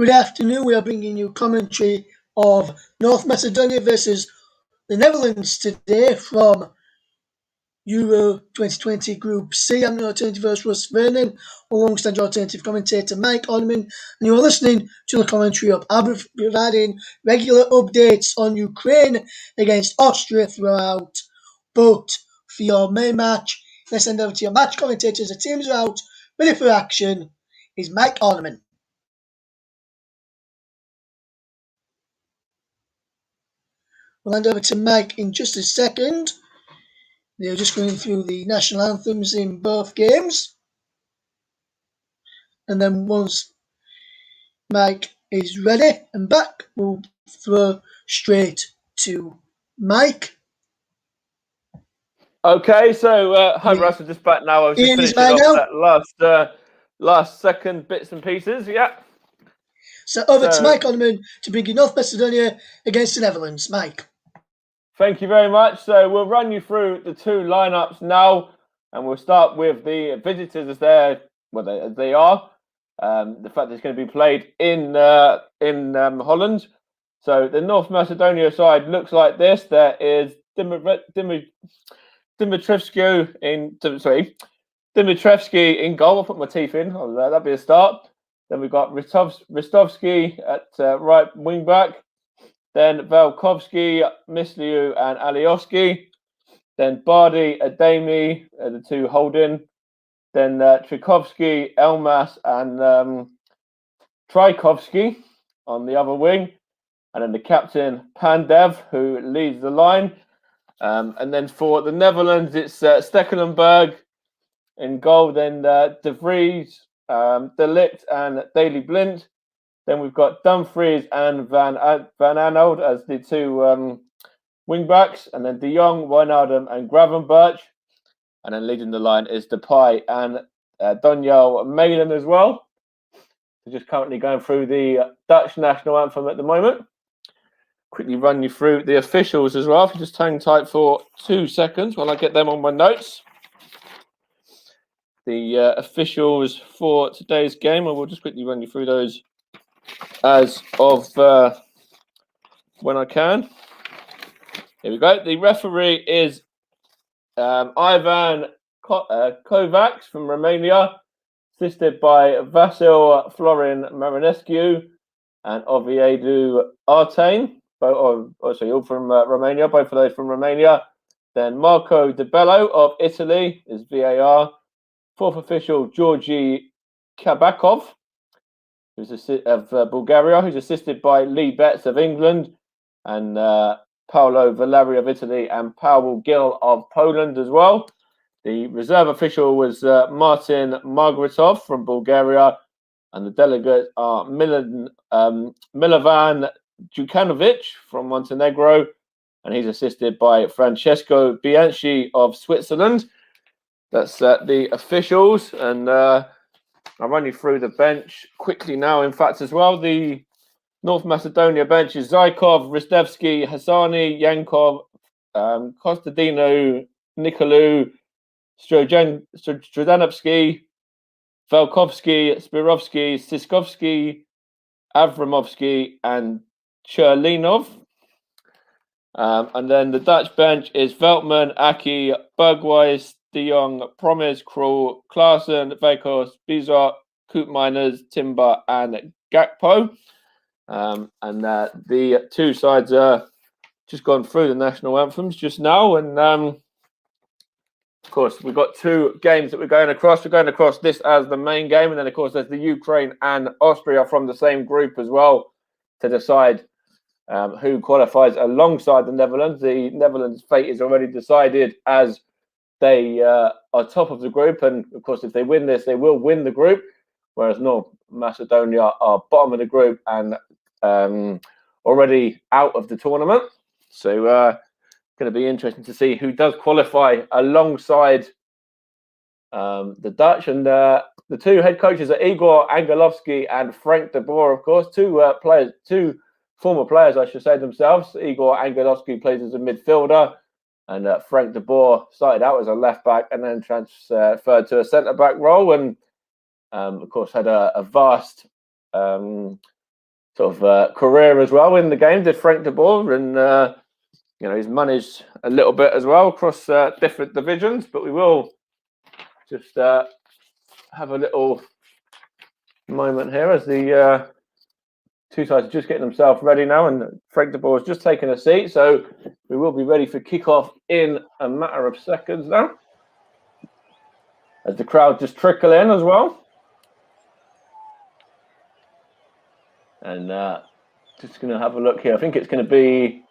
Good afternoon. We are bringing you commentary of North Macedonia versus the Netherlands today from Euro 2020 Group C. I'm your alternative host, Russ Vernon, alongside your alternative commentator, Mike Orneman, and you are listening to the commentary up. I'll be providing regular updates on Ukraine against Austria throughout, but for your main match, let's send over to your match commentators. The teams are out, ready for action, is Mike Orneman. We'll hand over to Mike in just a second. They're just going through the national anthems in both games. And then once Mike is ready and back, we'll throw straight to Mike. Okay, so hi Russ, I'm just back now. I was just finishing off that last second bits and pieces, yeah. So over to Mike Orneman to bring you North Macedonia against the Netherlands. Mike. Thank you very much. So we'll run you through the two lineups now, and we'll start with the visitors as they are. The fact that it's going to be played in Holland. So the North Macedonia side looks like this. There is Dimitrevski in goal. I'll put my teeth in. That'd be a start. Then we've got Ristovski at right wing back. Then Velkovsky, Misliu and Alioski. Then Bardi, Ademi, the two holding. Then Trikovsky, Elmas and Trykovsky on the other wing. And then the captain, Pandev, who leads the line. And then for the Netherlands, it's Stekelenburg in goal. Then De Vries, De Ligt and Daley Blind. Then we've got Dumfries and Van Anold as the two wing backs. And then De Jong, Wijnaldum and Gravenberch. And then leading the line is Depay and Donyell Malen as well. We're just currently going through the Dutch national anthem at the moment. Quickly run you through the officials as well. If you just hang tight for 2 seconds while I get them on my notes. The officials for today's game, I will just quickly run you through those as of when I can. Here we go. The referee is Ivan Kovacs from Romania, assisted by Vasil Florin Marinescu and Oviedu Artain. All from Romania, both of those from Romania. Then Marco De Bello of Italy is VAR. Fourth official, Georgi Kabakov, who's of Bulgaria, who's assisted by Lee Betts of England, and Paolo Valeri of Italy, and Paul Gill of Poland as well. The reserve official was Martin Margaretov from Bulgaria, and the delegates are Milovan Djukanovic from Montenegro, and he's assisted by Francesco Bianchi of Switzerland. That's the officials, and I'll run you through the bench quickly now. In fact, as well, the North Macedonia bench is Zykov, Ristevski, Hassani, Yankov, Kostadino, Nikolou, Stradanovsky, Velkovsky, Spirovsky, Siskovsky, Avramovsky, and Cherlinov. And then the Dutch bench is Veltman, Aki, Bergwijs, De Jong, Promes, Krul, Klaassen, Vekos, Bizot, Koopmeiners, Timber, and Gakpo. And the two sides are just gone through the national anthems just now. And of course, we've got two games that we're going across. We're going across this as the main game. And then, of course, there's the Ukraine and Austria from the same group as well to decide who qualifies alongside the Netherlands. The Netherlands' fate is already decided as they are top of the group. And, of course, if they win this, they will win the group, whereas North Macedonia are bottom of the group and already out of the tournament. So going to be interesting to see who does qualify alongside the Dutch. And the two head coaches are Igor Angelovski and Frank de Boer, of course. Two former players, I should say themselves. Igor Angelovski plays as a midfielder, and Frank de Boer started out as a left back and then transferred to a centre back role, and of course had a vast sort of career as well in the game, did Frank de Boer, and he's managed a little bit as well across different divisions. But we will just have a little moment here as the two sides are just getting themselves ready now, and Frank de Boer has just taken a seat, so we will be ready for kickoff in a matter of seconds now, as the crowd just trickle in as well. And just going to have a look here. I think it's going to be.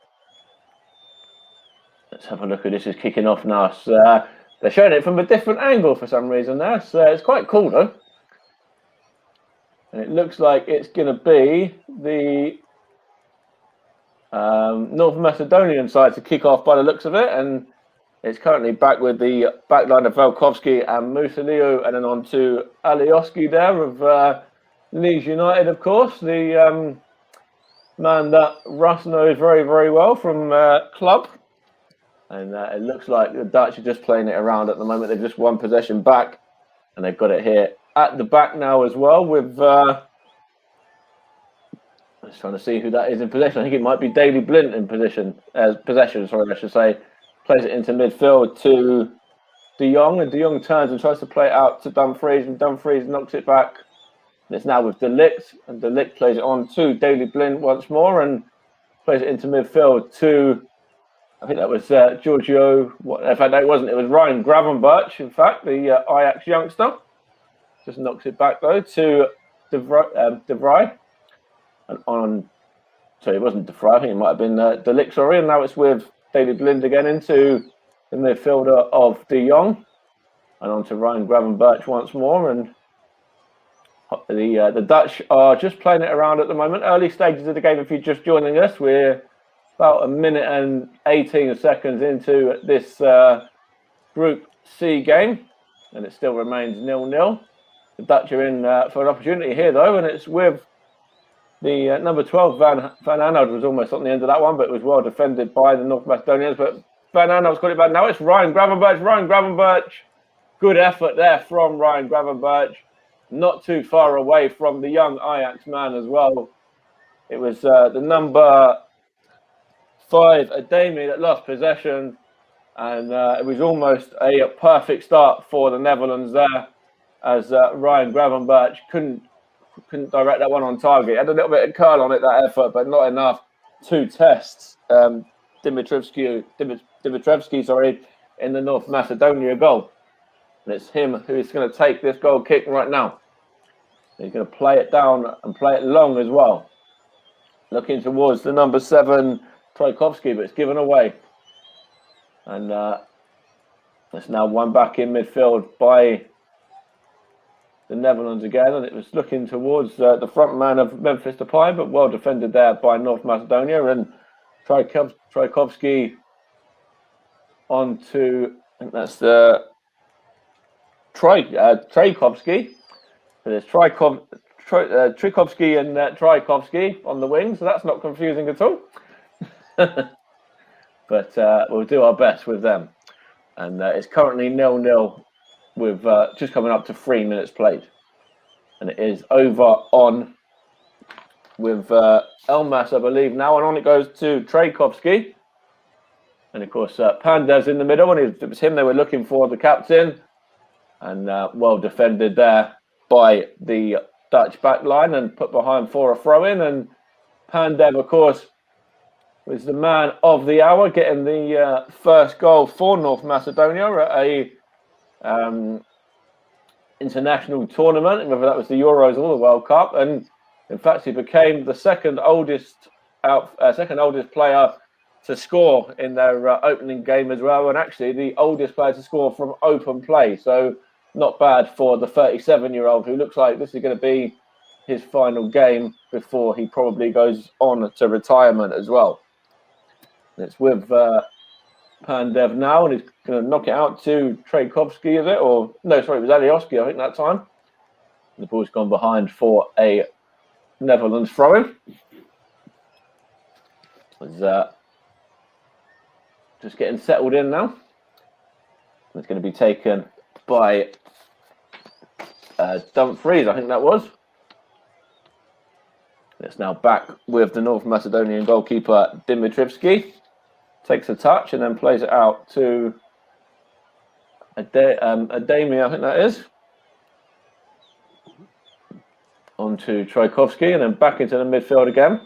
Let's have a look who this is kicking off now. So, they're showing it from a different angle for some reason there. So it's quite cool though. And it looks like it's going to be the North Macedonian side to kick off by the looks of it. And it's currently back with the back line of Velkovsky and Musaliu, and then on to Alioski there of Leeds United, of course. The man that Russ knows very, very well from club. And it looks like the Dutch are just playing it around at the moment. They've just won possession back, and they've got it here at the back now as well. With I'm just trying to see who that is in possession. I think it might be Daley Blint in possession. Sorry, I should say. Plays it into midfield to De Jong, and De Jong turns and tries to play it out to Dumfries, and Dumfries knocks it back. And it's now with De Ligt, and De Ligt plays it on to Daley Blint once more, and plays it into midfield to. I think that was Giorgio. In fact, it wasn't. It was Ryan Gravenberch, in fact, the Ajax youngster. Just knocks it back, though, to De Vrij. And on... Sorry, it wasn't De Vrij. I think it might have been De Ligt, sorry. And now it's with David Blind again into the midfielder of De Jong. And on to Ryan Gravenberch once more. And the Dutch are just playing it around at the moment. Early stages of the game, if you're just joining us, we're about a minute and 18 seconds into this Group C game, and it still remains 0-0. The Dutch are in for an opportunity here, though, and it's with the number 12, Van Aanholt was almost on the end of that one, but it was well defended by the North Macedonians. But Van Aanholt's got it back now. It's Ryan Gravenberch. Good effort there from Ryan Gravenberch. Not too far away from the young Ajax man as well. It was the number 5, Ademi, that lost possession, and it was almost a perfect start for the Netherlands there, as Ryan Gravenberch couldn't direct that one on target. Had a little bit of curl on it, that effort, but not enough to test Dimitrievski, in the North Macedonia goal. And it's him who is going to take this goal kick right now. He's going to play it down and play it long as well. Looking towards the number 7, Trajkovski, but it's given away. And it's now won back in midfield by the Netherlands again. And it was looking towards the front man of Memphis Depay, but well defended there by North Macedonia. And Trajkovski on to, I think that's the Trajkovski. So there's Trajkovski and Trajkovski on the wing, so that's not confusing at all. But we'll do our best with them. And it's currently 0-0 with just coming up to 3 minutes played. And it is over on with Elmas, I believe, now. And on it goes to Trajkovski. And, of course, Pandev's in the middle. And it was him they were looking for, the captain. And well defended there by the Dutch back line and put behind for a throw-in. And Pandev, of course, was the man of the hour, getting the first goal for North Macedonia at a international tournament, whether that was the Euros or the World Cup. And in fact, he became the second oldest player to score in their opening game as well, and actually the oldest player to score from open play. So not bad for the 37-year-old, who looks like this is going to be his final game before he probably goes on to retirement as well. It's with Pandev now, and he's going to knock it out to Trajkovski, is it? Or no, sorry, it was Alioski, I think, that time. The ball's gone behind for a Netherlands throw-in. Just getting settled in now. It's going to be taken by Dumfries, I think that was. It's now back with the North Macedonian goalkeeper Dimitrivski. Takes a touch and then plays it out to Ademi, I think that is. On to Trajkovski and then back into the midfield again.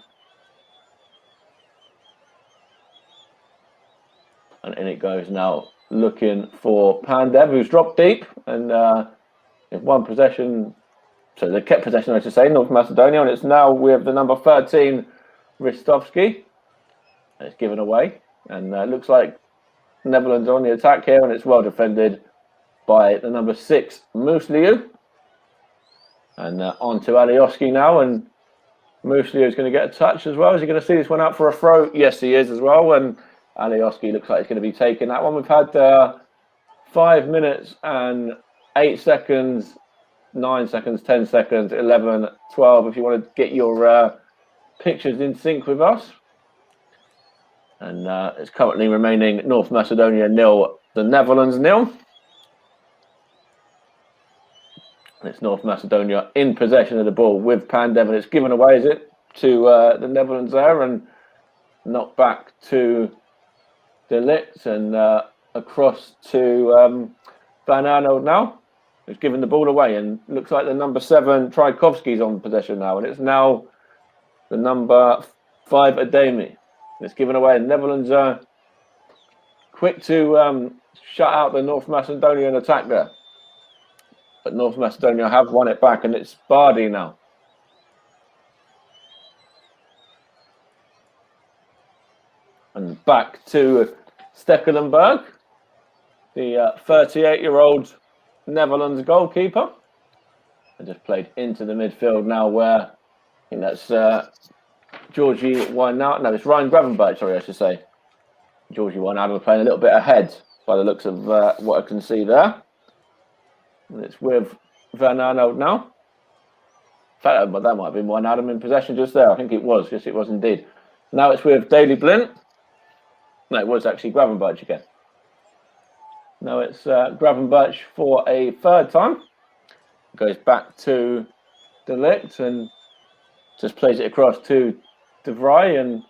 And in it goes now, looking for Pandev, who's dropped deep. And in one possession, so they kept possession, I should say, North Macedonia. And it's now with the number 13, Ristovski. And it's given away. And looks like Netherlands on the attack here. And it's well defended by the number 6, Musliu. And on to Alioski now. And Musliu is going to get a touch as well. Is he going to see this one out for a throw? Yes, he is as well. And Alioski looks like he's going to be taking that one. We've had 5 minutes and 8 seconds, 9 seconds, 10 seconds, 11, 12. If you want to get your pictures in sync with us. And it's currently remaining North Macedonia 0, the Netherlands 0. And it's North Macedonia in possession of the ball with Pandev. And it's given away, is it, to the Netherlands there. And knocked back to De Ligt and across to Van Arnold now, who's given the ball away, and looks like the number 7 Trajkovski's on possession now, and it's now the number 5 Ademi. It's given away. The Netherlands are quick to shut out the North Macedonian attack there, but North Macedonia have won it back, and it's Bardi now. And back to Stekelenburg, the 38-year-old Netherlands goalkeeper. And just played into the midfield now where, I think that's Georgie Wijnaldum. No, it's Ryan Gravenberch, sorry, I should say. Georgie Wijnaldum playing a little bit ahead by the looks of what I can see there. And it's with Van Arnold now. In fact, that might have been Wijnaldum in possession just there. I think it was. Yes, it was indeed. Now it's with Daley Blint. No, it was actually Gravenberch again. No, it's Gravenberch for a third time. Goes back to De Ligt and just plays it across to De Vrij, and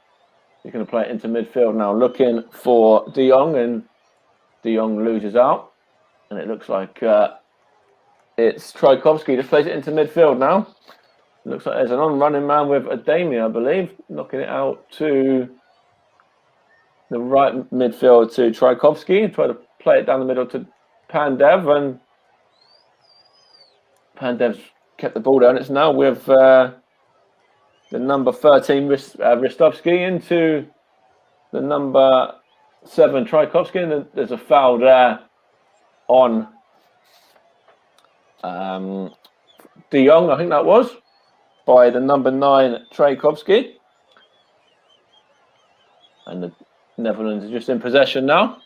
he's going to play it into midfield now, looking for De Jong, and De Jong loses out. And it looks like it's Trajkovski just plays it into midfield now. It looks like there's an on-running man with Ademi, I believe, knocking it out to the right midfield to Trajkovski, and try to play it down the middle to Pandev, and Pandev's kept the ball down. It's now with the number 13 Ristovski into the number 7 Trajkovski, and there's a foul there on De Jong, I think that was, by the number 9 Trajkovski. And the Netherlands are just in possession now,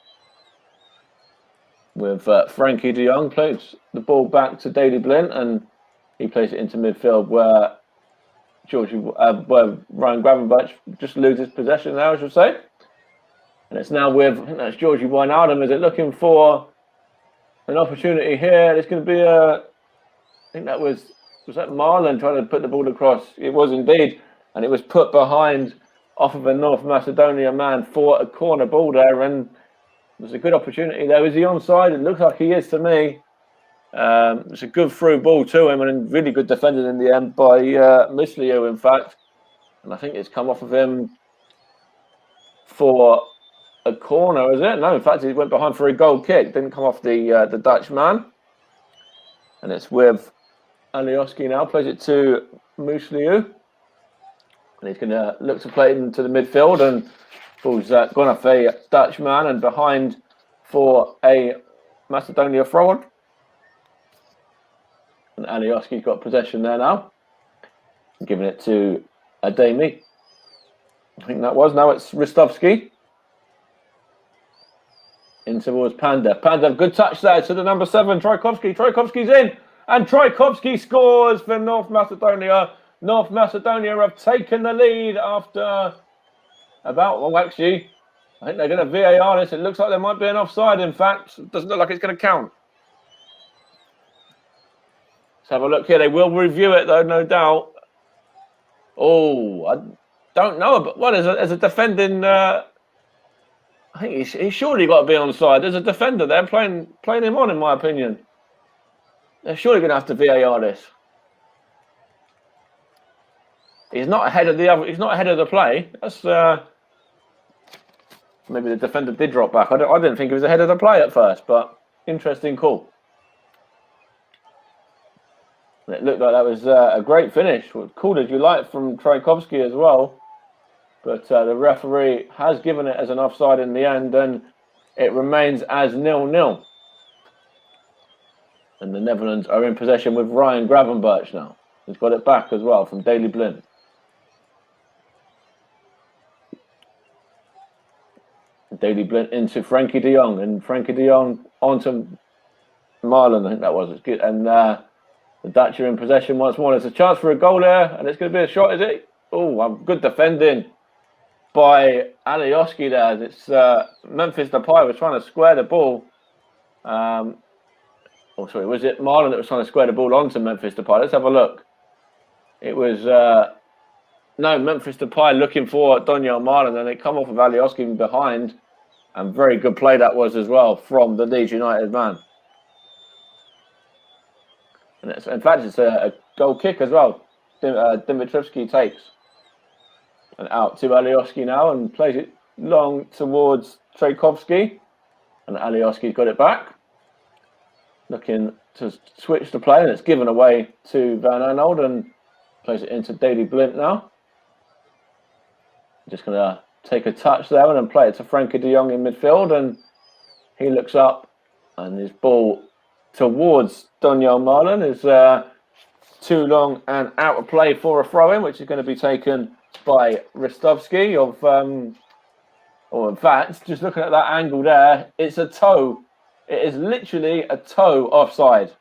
with Frankie de Jong plays the ball back to Daley Blint, and he plays it into midfield where where Ryan Gravenberch just loses possession now, I should say. And it's now with, I think that's Georgie Wijnaldum. Is it looking for an opportunity here? It's going to be I think that was that Marlon trying to put the ball across? It was indeed, and it was put behind off of a North Macedonia man for a corner ball there, and there's a good opportunity there. Is he onside? It looks like he is to me. It's a good through ball to him, and really good defended in the end by Musliu, in fact. And I think it's come off of him for a corner, is it? No, in fact, he went behind for a goal kick. Didn't come off the Dutch man. And it's with Alioski now. Plays it to Musliu. And he's going to look to play it into the midfield, and ball's gone off a Dutch man and behind for a Macedonia throw-on. And Alioski's got possession there now. Giving it to Ademi. I think that was. Now it's Ristovski. In towards Pandev. Pandev, good touch there to the number 7, Trajkovski. Trajkovski's in. And Trajkovski scores for North Macedonia. North Macedonia have taken the lead after actually, I think they're going to VAR this. It looks like there might be an offside, in fact. It doesn't look like it's going to count. Let's have a look here. They will review it, though, no doubt. Oh, I don't know, but what as a defending? I think he's surely got to be on side. There's a defender there playing him on, in my opinion. They're surely going to have to VAR this. He's not ahead of the other. He's not ahead of the play. That's maybe the defender did drop back. I didn't think he was ahead of the play at first, but interesting call. It looked like that was a great finish. Cool as you like from Trajkovski as well. But the referee has given it as an offside in the end, and it remains as 0-0. And the Netherlands are in possession with Ryan Gravenberch now. He's got it back as well from Daley Blind. Daley Blind into Frankie de Jong, and Frankie de Jong onto Marlon, I think that was. It's good. And the Dutch are in possession once more. There's a chance for a goal there, and it's going to be a shot, is it? Oh, good defending by Alioski there. It's Memphis Depay was trying to square the ball. Was it Marlon that was trying to square the ball onto Memphis Depay? Let's have a look. It was Memphis Depay looking for Donyell Marlon, and they come off of Alioski behind. And very good play that was as well from the Leeds United man. And in fact, it's a goal kick as well. Dimitrevski takes. And out to Alioski now and plays it long towards Trajkovski. And Alioski's got it back. Looking to switch the play, and it's given away to Van Arnold and plays it into Daley Blind now. Just going to take a touch there and then play it to Frankie de Jong in midfield, and he looks up and his ball towards Donyell Marlon is too long and out of play for a throw-in, which is going to be taken by Ristovski or in fact, just looking at that angle there, it's a toe. It is literally a toe offside.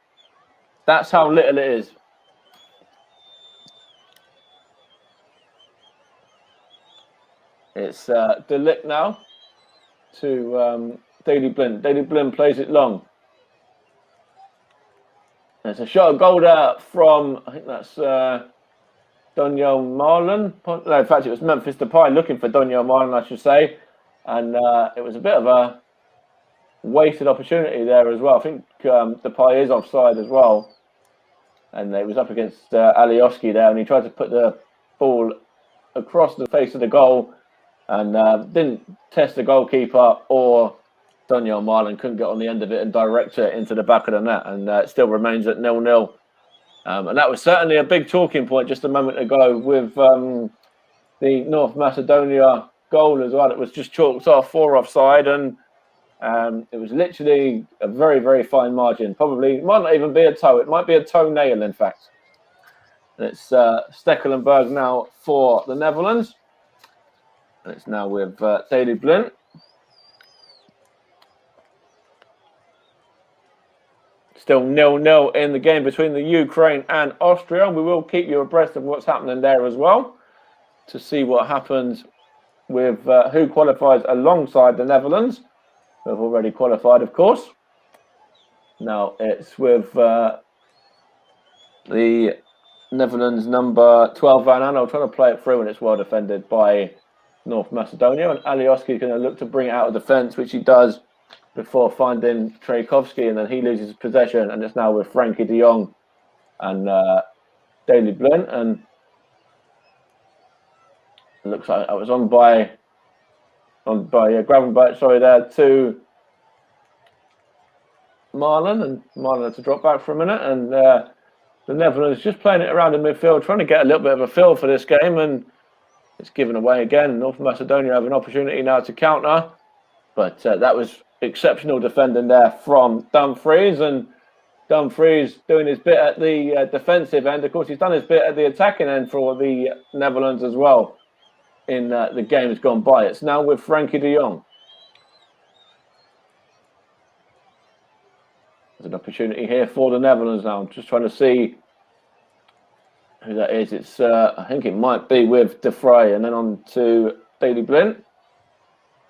That's how little it is. It's De Ligt now to Daley Blind. Daley Blind plays it long. There's a shot of goal there from, I think that's Donyell Marlon. No, in fact, it was Memphis Depay looking for Donyell Marlon, I should say. And it was a bit of a wasted opportunity there as well. I think Depay is offside as well. And it was up against Alioski there, and he tried to put the ball across the face of the goal and didn't test the goalkeeper, or Donyell Marlon couldn't get on the end of it and direct it into the back of the net, and it still remains at 0-0. And that was certainly a big talking point just a moment ago with the North Macedonia goal as well. It was just chalked off for offside, and it was literally a very, very fine margin. Probably, it might not even be a toe. It might be a toenail, in fact. And it's Stekelenburg now for the Netherlands. And it's now with Daley Blind. Still 0-0 in the game between the Ukraine and Austria. And we will keep you abreast of what's happening there as well to see what happens with who qualifies alongside the Netherlands. Who have already qualified, of course. Now it's with the Netherlands number 12, Van Aanholt, trying to play it through, and it's well defended by North Macedonia. And Alioski is going to look to bring it out of defence, which he does before finding Trajkovski, and then he loses possession, and it's now with Frankie de Jong and Daley Blind. And it looks like I was on by Gravenberch, sorry, there to Marlon, and Marlon had to drop back for a minute, and the Netherlands just playing it around in midfield, trying to get a little bit of a feel for this game, and it's given away again. North Macedonia have an opportunity now to counter, but that was exceptional defending there from Dumfries, and Dumfries doing his bit at the defensive end. Of course, he's done his bit at the attacking end for the Netherlands as well in the games gone by. It's now with Frankie de Jong. There's an opportunity here for the Netherlands now. I'm just trying to see who that is. It's I think it might be with De Vrij, and then on to Daley Blind.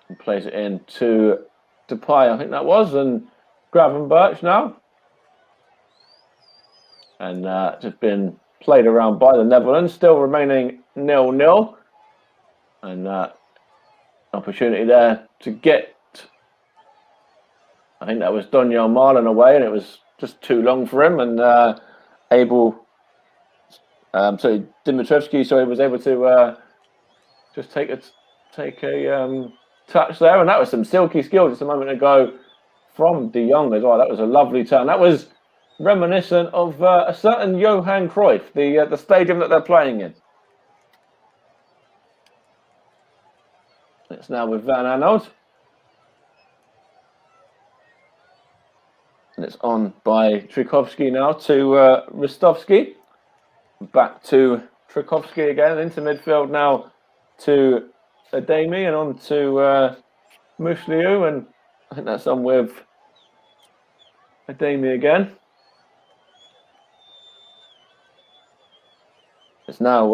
And plays it in to Depay, I think that was, and Gravenberch now. And just been played around by the Netherlands, still remaining 0-0. And opportunity there to get, I think that was Donyell Marlon away, and it was just too long for him. And Dimitrievski, so he was able to just take a touch there, and that was some silky skill just a moment ago from De Jong as well. That was a lovely turn. That was reminiscent of a certain Johan Cruyff, the stadium that they're playing in. It's now with Van Aanholt. And it's on by Trikowski now to Ristovski. Back to Trikowski again, into midfield now to Ademi, and on to Mushliu, and I think that's on with Ademi again. It's now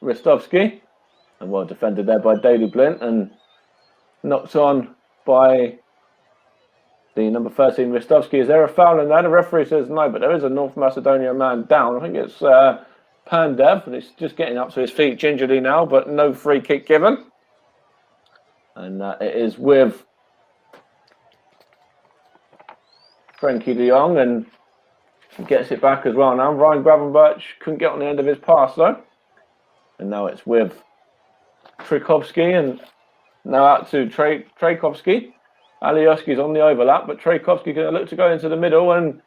Ristovski, and well defended there by Daley Blind, and knocked on by the number 13 Ristovski. Is there a foul in there? The referee says no, but there is a North Macedonia man down. I think it's Pandev, and it's just getting up to his feet gingerly now, but no free kick given. And it is with Frenkie de Jong, and gets it back as well now. Ryan Gravenberch couldn't get on the end of his pass though. And now it's with Trikowski, and now out to Trajkovski. Alioski's on the overlap, but Trajkovski can look to go into the middle, and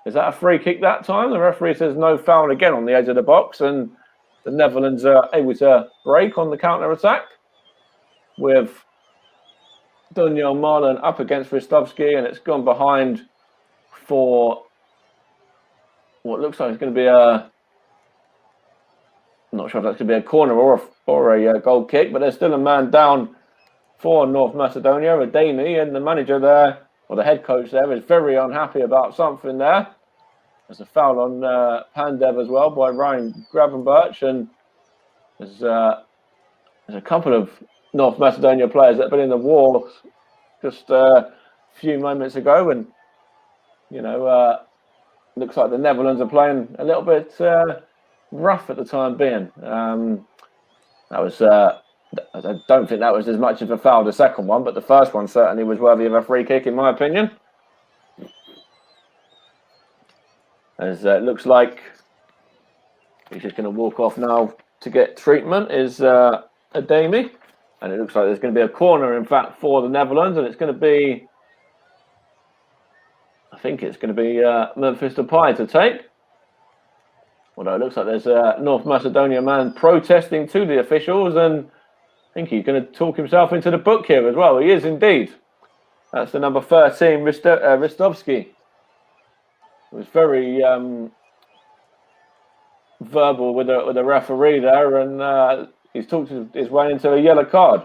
is that a free kick that time? The referee says no foul again on the edge of the box, and the Netherlands are able to break on the counter-attack with Donyell Marlon up against Ristovski, and it's gone behind for what looks like it's going to be I'm not sure if that's going to be a corner or a goal kick, but there's still a man down for North Macedonia, Ademi, and the manager there, or the head coach there, is very unhappy about something there. There's a foul on Pandev as well by Ryan Gravenberch, and there's a couple of North Macedonia players that have been in the war just a few moments ago, and looks like the Netherlands are playing a little bit rough at the time being. That was I don't think that was as much of a foul, the second one, but the first one certainly was worthy of a free kick, in my opinion. As it looks like he's just going to walk off now to get treatment, is Ademi. And it looks like there's going to be a corner, in fact, for the Netherlands, and it's going to be, I think it's going to be Memphis Depay to take. Although it looks like there's a North Macedonia man protesting to the officials, and I think he's going to talk himself into the book here as well. He is indeed. That's the number 13, Ristovski. He was very verbal with the referee there, and he's talked his way into a yellow card.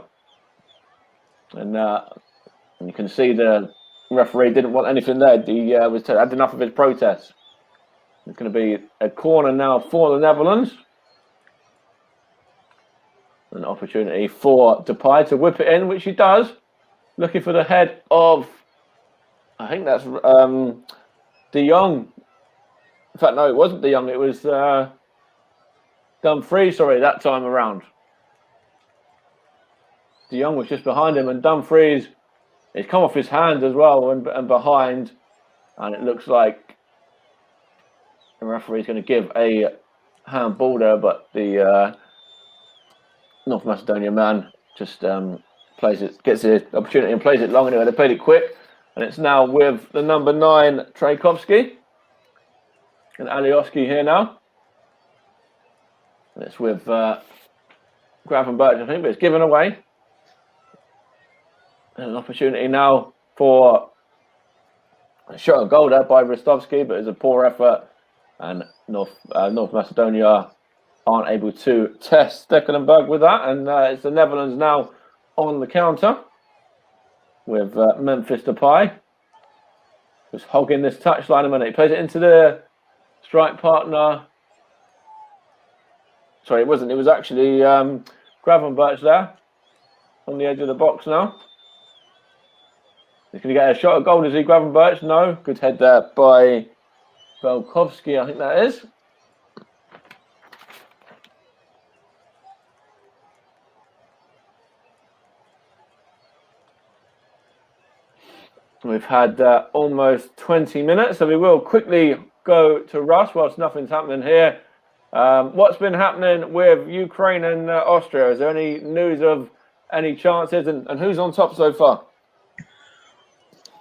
And you can see the referee didn't want anything there. He had enough of his protest. It's going to be a corner now for the Netherlands. An opportunity for Depay to whip it in, which he does. Looking for the head of, I think that's De Jong. In fact, no, it wasn't De Jong. It was Dumfries, sorry, that time around. De Jong was just behind him, and Dumfries, it's come off his hand as well and behind. And it looks like the referee's going to give a handball there, but the North Macedonia man just plays it, gets the opportunity and plays it long anyway. They played it quick, and it's now with the number 9 Trajkovski and Alioski here now. And it's with Gravenberch, I think, but it's given away. And an opportunity now for a shot of goal there by Ristovski, but it's a poor effort, and North Macedonia aren't able to test Stekelenburg with that, and it's the Netherlands now on the counter with Memphis Depay, just hogging this touchline a minute. He plays it into the strike partner. Sorry, it wasn't. It was actually Gravenberch there on the edge of the box now. He's going to get a shot at goal, is he, Gravenberch? No. Good head there by Velkovsky, I think that is. We've had almost 20 minutes, so we will quickly go to Russ whilst nothing's happening here. What's been happening with Ukraine and Austria? Is there any news of any chances, and who's on top so far?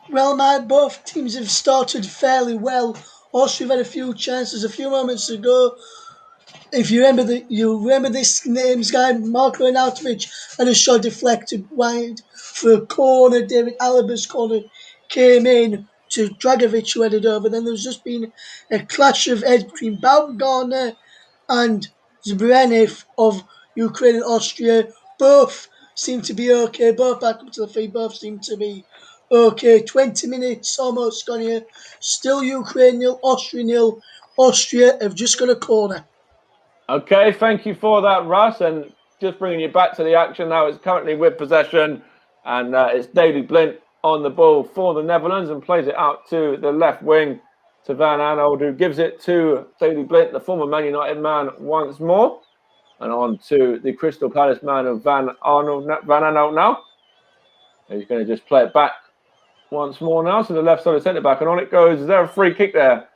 Well, both teams have started fairly well. Austria had a few chances a few moments ago. If you remember this name's guy, Marko Arnautovic, had a shot deflected wide for a corner. David Alaba's corner came in to Dragovic, who headed over. Then there's just been a clash of heads between Baumgartner and Zbrenev of Ukraine and Austria. Both seem to be okay. Both back up to the feet. Both seem to be okay. 20 minutes almost gone here. Still Ukraine nil, Austria nil. Austria have just got a corner. Okay, thank you for that, Russ. And just bringing you back to the action now, it's currently with possession, and it's Daley Blind on the ball for the Netherlands and plays it out to the left wing to Van Aanholt, who gives it to Daley Blind, the former Man United man, once more. And on to the Crystal Palace man of Van Aanholt now. He's going to just play it back once more now to the left side of centre back, and on it goes. Is there a free kick there?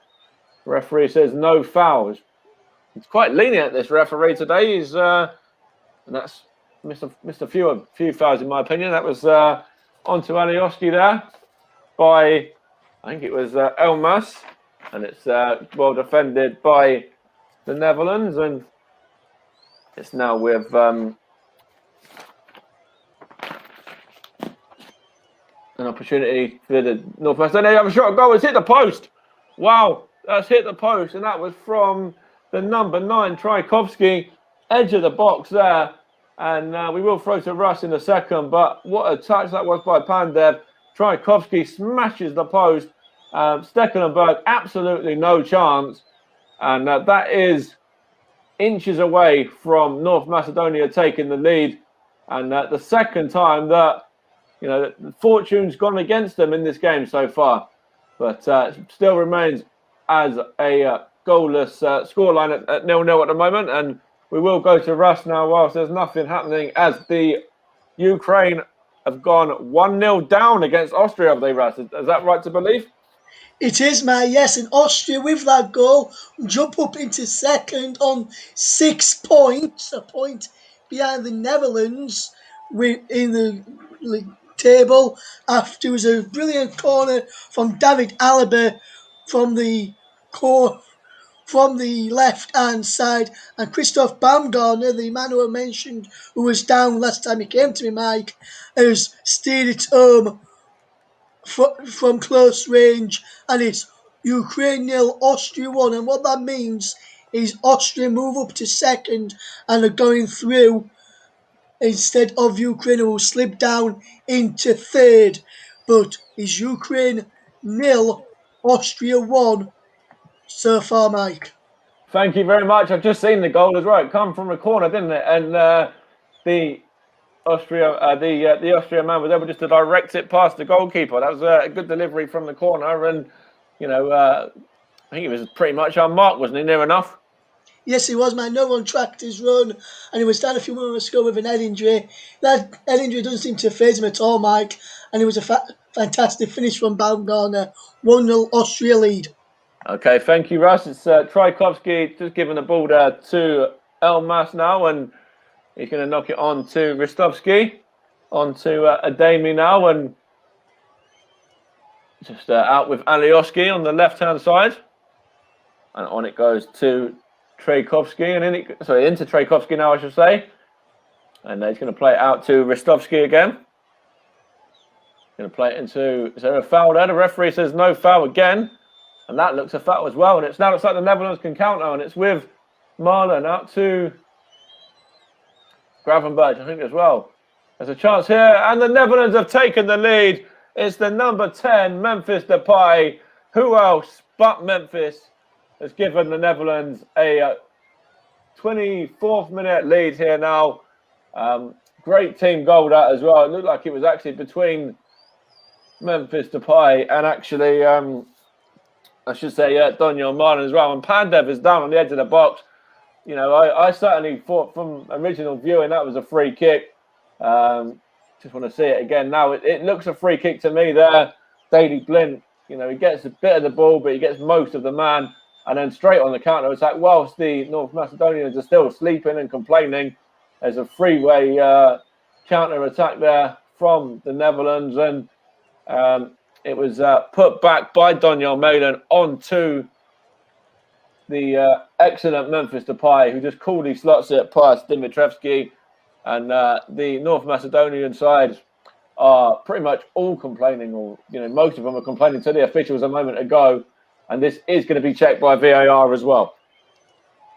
The referee says no fouls. He's quite lenient, this referee today. He's and that's missed a few fouls in my opinion. That was onto Alioski there by, I think it was Elmas, and it's well defended by the Netherlands, and it's now with an opportunity for the North Macedonia. They have a shot at goal. It's hit the post. Wow, that's hit the post, and that was from the number 9, Tchaikovsky, edge of the box there. And we will throw to Russ in a second, but what a touch that was by Pandev. Tchaikovsky smashes the post. Stekelenburg, absolutely no chance. And that is inches away from North Macedonia taking the lead. And the second time that, the fortune's gone against them in this game so far. But still remains as a goalless scoreline at 0-0 at the moment, and we will go to Russ now whilst there's nothing happening, as the Ukraine have gone 1-0 down against Austria, have they, Russ? Is that right to believe? It is, Matt, yes, and Austria with that goal jump up into second on 6 points, a point behind the Netherlands in the table, after it was a brilliant corner from David Alaba from the left-hand side, and Christoph Baumgartner, the man who I mentioned who was down last time he came to me, Mike, has steered it home from close range, and it's Ukraine nil, Austria 1, and what that means is Austria move up to second and are going through instead of Ukraine, who will slip down into third. But is Ukraine nil, Austria 1 so far, Mike? Thank you very much. I've just seen the goal as well. It come from a corner, didn't it? And the Austrian man was able just to direct it past the goalkeeper. That was a good delivery from the corner, and I think he was pretty much unmarked, wasn't he? Near enough. Yes, he was, man. No one tracked his run, and he was down a few moments ago with an head injury. That head injury doesn't seem to faze him at all, Mike, and it was a fantastic finish from Baumgartner. 1-0 Austria lead. Okay, thank you, Russ. It's Tchaikovsky just giving the ball there to Elmas now, and he's going to knock it on to Ristovsky, on to Ademi now, and just out with Alioski on the left-hand side. And on it goes to Tchaikovsky, and into Tchaikovsky now, I should say. And he's going to play it out to Ristovsky again. Going to play it into, is there a foul there? The referee says no foul again. And that looks a foul as well. And it's now looks like the Netherlands can counter, and it's with Marlon out to Gravenberch, I think, as well. There's a chance here, and the Netherlands have taken the lead. It's the number 10, Memphis Depay. Who else but Memphis has given the Netherlands a 24th minute lead here now. Great team goal that as well. It looked like it was actually between Memphis Depay and actually, I should say, Donyell Malen as well. And Pandev is down on the edge of the box. I certainly thought from original viewing that was a free kick. Just want to see it again now. It looks a free kick to me there. Daley Blind, he gets a bit of the ball, but he gets most of the man. And then straight on the counter attack, whilst the North Macedonians are still sleeping and complaining, there's a three-way counter attack there from the Netherlands. And it was put back by Daniel Malan onto the excellent Memphis Depay, who just coolly slots it past Dimitrievski. And the North Macedonian side are pretty much all complaining, or most of them are complaining to the officials a moment ago, and this is going to be checked by VAR as well,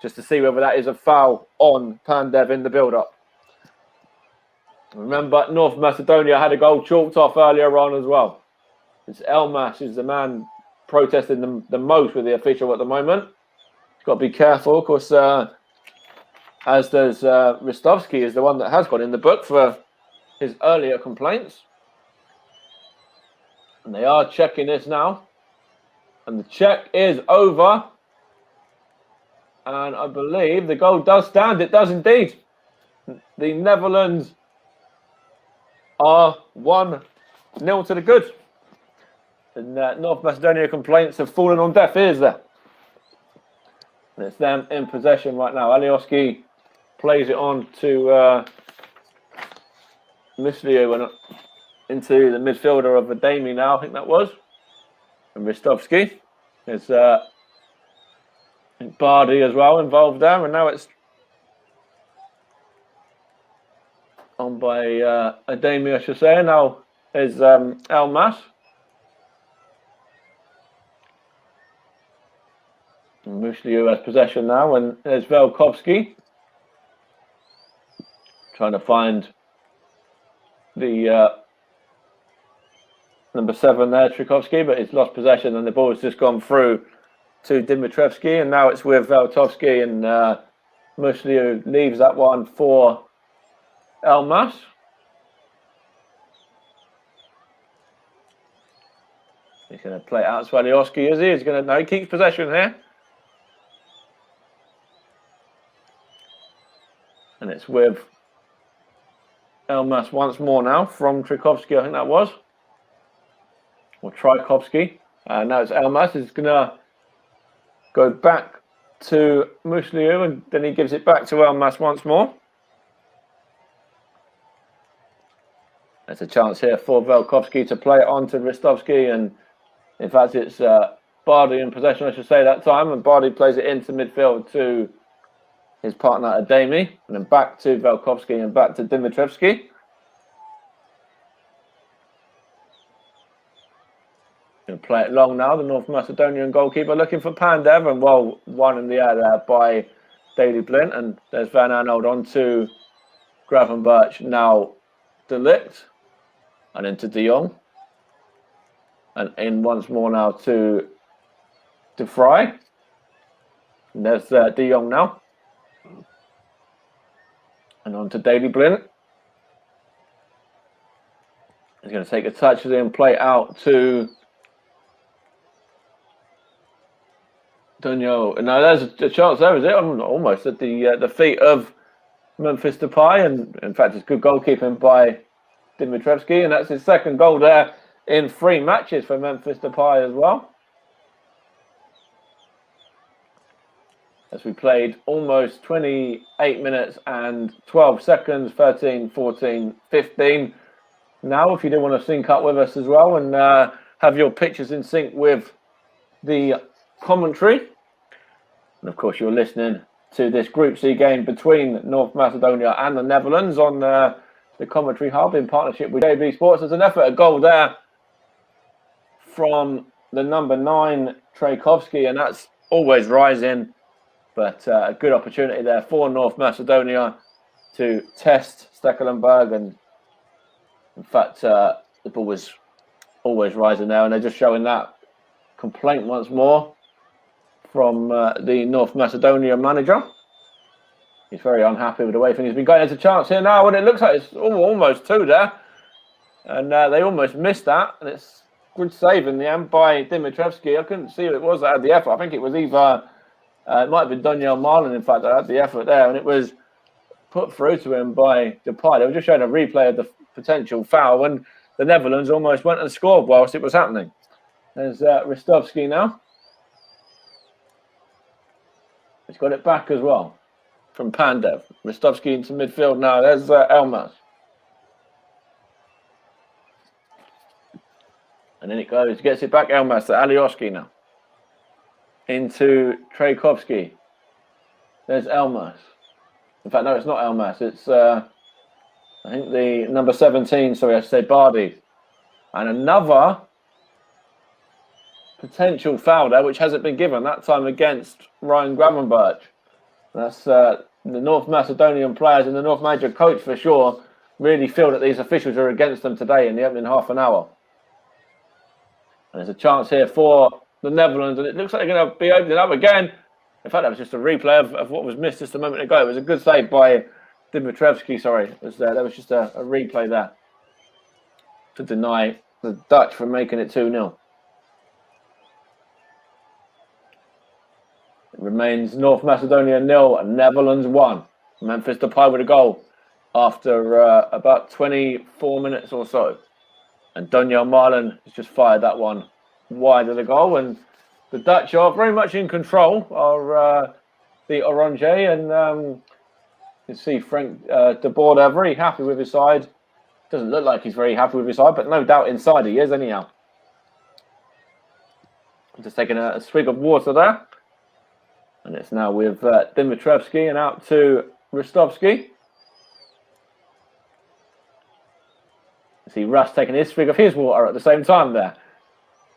just to see whether that is a foul on Pandev in the build-up. Remember, North Macedonia had a goal chalked off earlier on as well. It's Elmas is the man protesting the most with the official at the moment. He's got to be careful, of course, as does Ristovski is the one that has got in the book for his earlier complaints. And they are checking this now. And the check is over. And I believe the goal does stand. It does indeed. The Netherlands are 1-0 to the good. And North Macedonia complaints have fallen on deaf ears there. And it's them in possession right now. Alioski plays it on to Muslio into the midfielder of Ademi now, I think that was. And Ristovski. There's Bardi as well involved there. And now it's on by Ademi, I should say. Now is Elmas. Muslio has possession now. And there's Velkovsky. Trying to find the number 7 there, Trikovsky, but he's lost possession and the ball has just gone through to Dimitrievski, and now it's with Veltovsky, and Muslio leaves that one for Elmas. He's going to play it out to Alioski, is he? He's going to, no, he keeps possession here. And it's with Elmas once more now from Trikovsky, I think that was. Or Trikovsky. Now it's Elmas. He's going to go back to Muslio, and then he gives it back to Elmas once more. There's a chance here for Velkovsky to play it on to Ristovsky, and in fact it's Bardi in possession, I should say, that time, and Bardi plays it into midfield to his partner Ademi, and then back to Velkovsky and back to Dimitrievski. Going to play it long now, the North Macedonian goalkeeper looking for Pandev, and well, one in the air there by Daley Blind, and there's Van Arnold on to Gravenberch, now De Ligt, and into De Jong, and in once more now to De Vrij, and there's De Jong now, and on to Daley Blind. He's going to take a touch and play out to Daniel. Now there's a chance there, is it? I'm almost at the feet of Memphis Depay, and in fact it's good goalkeeping by Dimitrievski, and that's his second goal there in 3 matches for Memphis Depay as well. As we played almost 28 minutes and 12 seconds, 13, 14, 15. Now, if you do want to sync up with us as well and have your pictures in sync with the commentary. And of course, you're listening to this Group C game between North Macedonia and the Netherlands on the commentary hub in partnership with JB Sports. There's an effort, a goal there from the number 9, Trajkovski, and that's always rising. But a good opportunity there for North Macedonia to test Stekelenburg. And in fact, the ball was always rising there. And they're just showing that complaint once more from the North Macedonia manager. He's very unhappy with the way things have been going. There's a chance here now, and it looks like it's almost 2 there. And they almost missed that. And it's good save in the end by Dimitrievski. I couldn't see who it was that had the effort. I think it was either... it might have been Daniel Marlin, in fact, that had the effort there, and it was put through to him by Depay. They were just showing a replay of the potential foul, and the Netherlands almost went and scored whilst it was happening. There's Ristovski now. He's got it back as well from Pandev. Ristovski into midfield now. There's Elmas. And then it goes, gets it back, Elmas to Alioski now. Into Trajkovski. There's Elmas. In fact, no, it's not Elmas. It's, I think, the number 17, sorry, I should say Bardi. And another potential foul there, which hasn't been given, that time against Ryan Gravenberch. That's the North Macedonian players and the North Major coach, for sure, really feel that these officials are against them today in the opening half an hour. And there's a chance here for the Netherlands, and it looks like they're going to be opening up again. In fact, that was just a replay of what was missed just a moment ago. It was a good save by Dimitrievski, sorry. It was, that was just a replay there to deny the Dutch from making it 2-0. It remains North Macedonia 0 and Netherlands 1. Memphis Depay with a goal after about 24 minutes or so. And Daniel Marlin has just fired that one wide of the goal. And the Dutch are very much in control, are the Orange. And you can see Frank de Boer there, very happy with his side. Doesn't look like he's very happy with his side, but no doubt inside he is anyhow. Just taking a swig of water there. And it's now with Dimitrievski and out to Ristovski. See Russ taking his swig of his water at the same time there.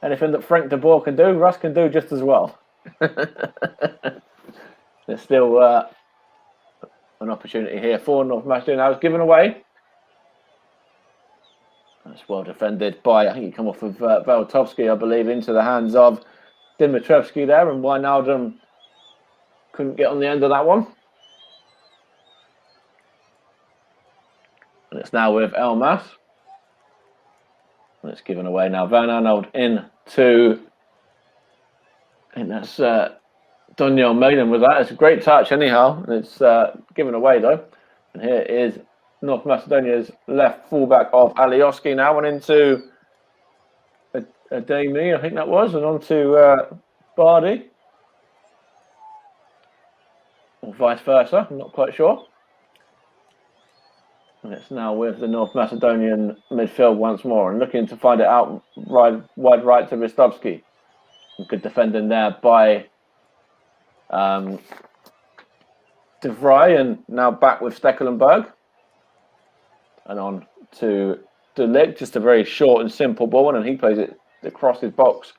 Anything that Frank de Boer can do, Russ can do just as well. There's still an opportunity here for North Macedonia. That was given away. That's well defended by, I think he come off of Veltovsky, I believe, into the hands of Dimitrievski there. And Wijnaldum couldn't get on the end of that one. And it's now with Elmas. And it's given away now. Van Arnold into, I think that's Daniel Maiden with that. It's a great touch anyhow. And it's given away though. And here is North Macedonia's left fullback of Alioski now. And into Ademi, I think that was. And on to Bardi. Or vice versa. I'm not quite sure. And it's now with the North Macedonian midfield once more and looking to find it out wide right to Ristovski. Good defending there by De Vrij, and now back with Stekelenburg. And on to De Ligt, just a very short and simple ball, and he plays it across his box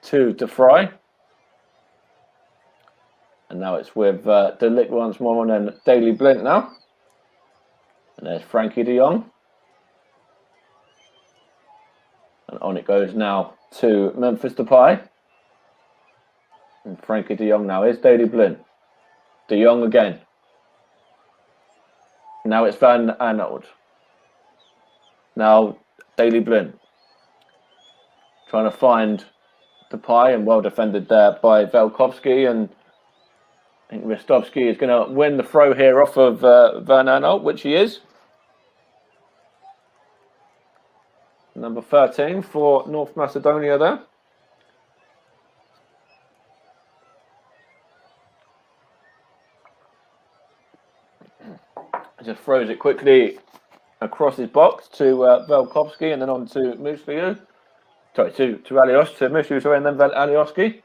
to De Vrij. And now it's with De Ligt once more, and then Daley Blind now. And there's Frankie de Jong. And on it goes now to Memphis Depay. And Frankie de Jong now is Daley Blind. De Jong again. Now it's Van Arnold. Now Daley Blind. Trying to find Depay, and well defended there by Velkovsky. And I think Ristovski is going to win the throw here off of Van Arnold, which he is. Number 13 for North Macedonia there. Just throws it quickly across his box to Velkovsky and then on to Musliu. Sorry, to Alioski, to Musliu, sorry, and then Alioski.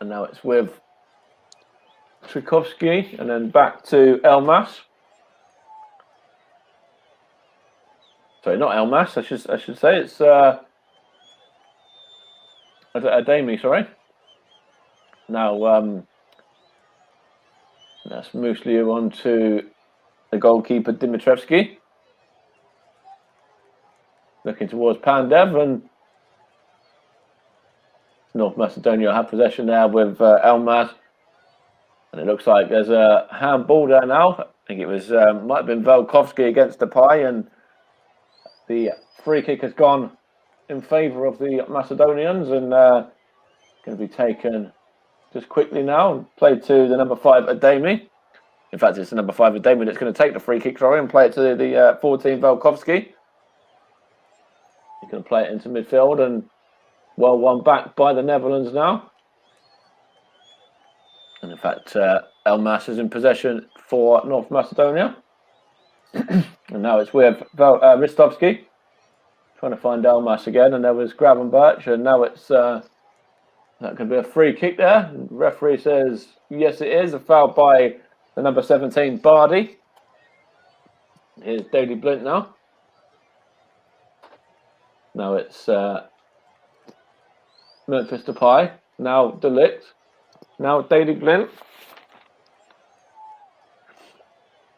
And now it's with Trajkovski and then back to Elmas. Sorry, not Elmas. I should say it's Ademi. Sorry. Now that's Musliu on to the goalkeeper Dimitrievski. Looking towards Pandev, and North Macedonia have possession there with Elmas. And it looks like there's a handball there now. I think it was might have been Velkovsky against Depay, and the free kick has gone in favour of the Macedonians, and going to be taken just quickly now and played to the number 5 Ademi. In fact, it's the number 5 Ademi that's going to take the free kick, sorry, and play it to the 14 Velkovsky. He's going to play it into midfield, and well won back by the Netherlands now. And in fact, Elmas is in possession for North Macedonia. And now it's with Ristovski trying to find Elmas again, and there was Gravenberch, and now it's that could be a free kick there. And the referee says yes, it is a foul by the number 17 Bardi. Here's Daley Blint now. Now it's Memphis Depay. Now Delict. Now Daley Blint.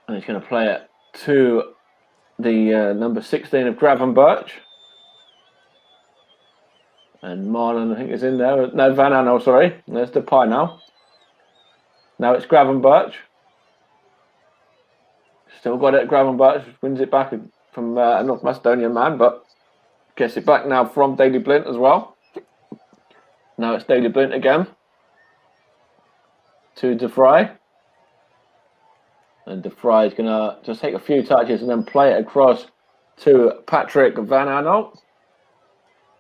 And he's going to play it to the number 16 of Gravenberch. And Marlon, I think, is in there. No, Van Aanholt, sorry. There's Depay now. Now it's Gravenberch. Still got it. Gravenberch wins it back from a North Macedonian man, but gets it back now from Daley Blint as well. Now it's Daley Blint again. To De Vrij. And De Vrij is going to just take a few touches and then play it across to Patrick Van Aanholt.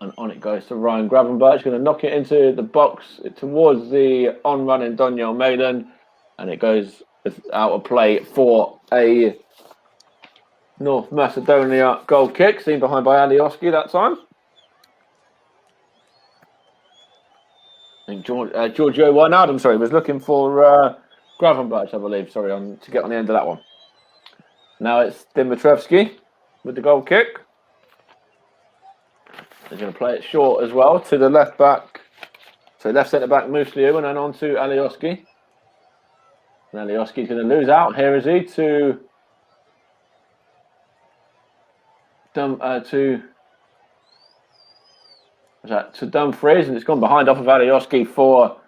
And on it goes to Ryan Gravenberch. Going to knock it into the box towards the on-running Daniel Malan. And it goes out of play for a North Macedonia goal kick. Seen behind by Alioski that time. I think Giorgio Wijnaldum, was looking for Gravenberch, I believe. To get on the end of that one. Now it's Dimitrievski with the goal kick. He's going to play it short as well to the left back. So left centre back Musliu and then on to Alioski. And Alioski's going to lose out. Here is he to Dumfries, and it's gone behind off of Alioski for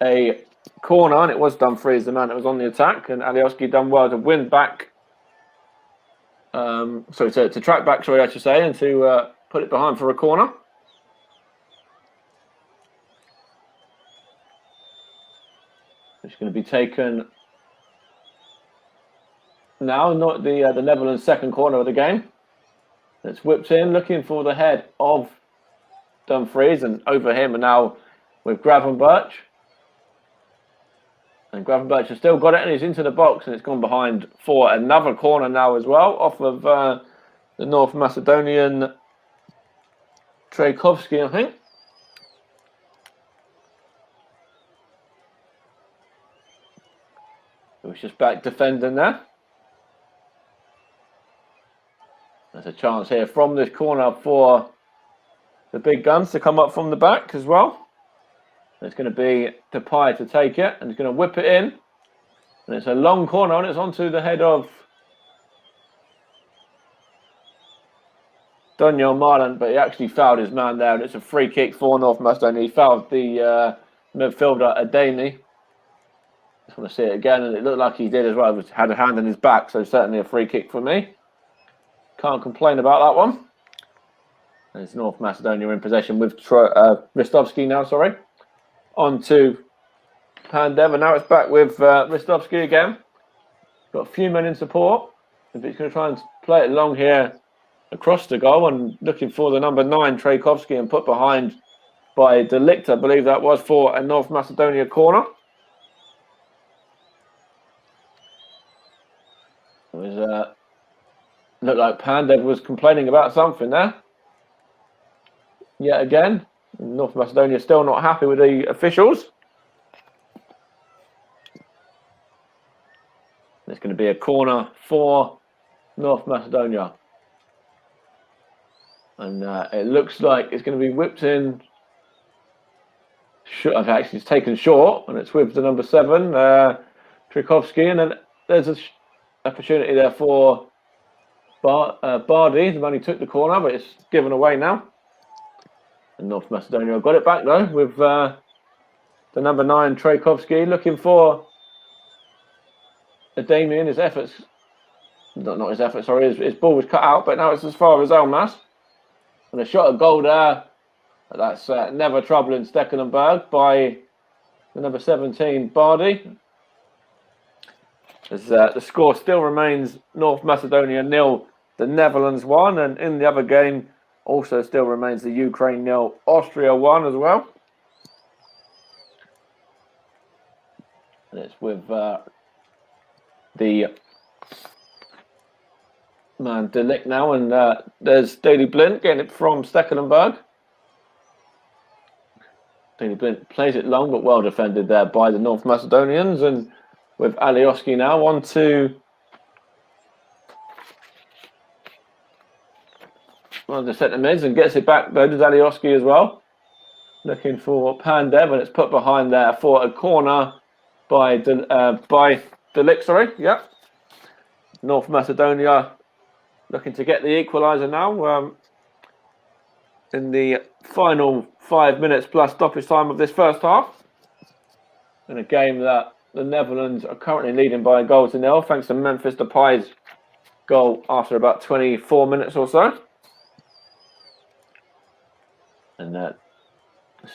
a corner, and it was Dumfries, the man that was on the attack, and Alioski done well to win back. To track back, I should say, and to put it behind for a corner. It's going to be taken now, not the Netherlands' second corner of the game. It's whipped in, looking for the head of Dumfries, and over him and now with Gravenberch. And Gravenberch has still got it, and he's into the box, and it's gone behind for another corner now as well, off of the North Macedonian Trajkovski, I think. It was just back defending there. There's a chance here from this corner for the big guns to come up from the back as well. It's going to be Depay to take it, and he's going to whip it in. And it's a long corner, and it's onto the head of Daniel Marlon, but he actually fouled his man there, and it's a free kick for North Macedonia. He fouled the midfielder Ademi. Just want to see it again, and it looked like he did as well. He had a hand in his back, so certainly a free kick for me. Can't complain about that one. And it's North Macedonia in possession with Ristovski now, on to Pandev, and now it's back with Ristovski again. Got a few men in support. If he's going to try and play it long here across the goal, and looking for the number 9 Trajkovski, and put behind by Delict, I believe that was, for a North Macedonia corner. It was looked like Pandev was complaining about something there. Yet again, North Macedonia still not happy with the officials. It's going to be a corner for North Macedonia. And it looks like it's going to be whipped in. Actually, it's taken short, and it's with the number 7, Trajkovski. And then there's an opportunity there for Bardi. The man who took the corner, but it's given away now. And North Macedonia got it back though with the number 9 Trajkovski, looking for Ademi. His efforts, not his efforts, sorry, his ball was cut out, but now it's as far as Elmas. And a shot at goal there. That's never troubling Stekelenburg by the number 17 Bardi. As the score still remains North Macedonia 0, the Netherlands 1, and in the other game Also still remains the Ukraine 0, Austria 1 as well. And it's with the man De Ligt now, and there's Daley Blind getting it from Stekelenburg. Daley Blind plays it long, but well defended there by the North Macedonians, and with Alioski now on to one of the centre mids and gets it back though to Alioski as well. Looking for Pandev, and it's put behind there for a corner by De Ligt, sorry. Yeah. North Macedonia looking to get the equaliser now in the final 5 minutes plus stoppage time of this first half. In a game that the Netherlands are currently leading by a goal to nil, thanks to Memphis Depay's goal after about 24 minutes or so. And let's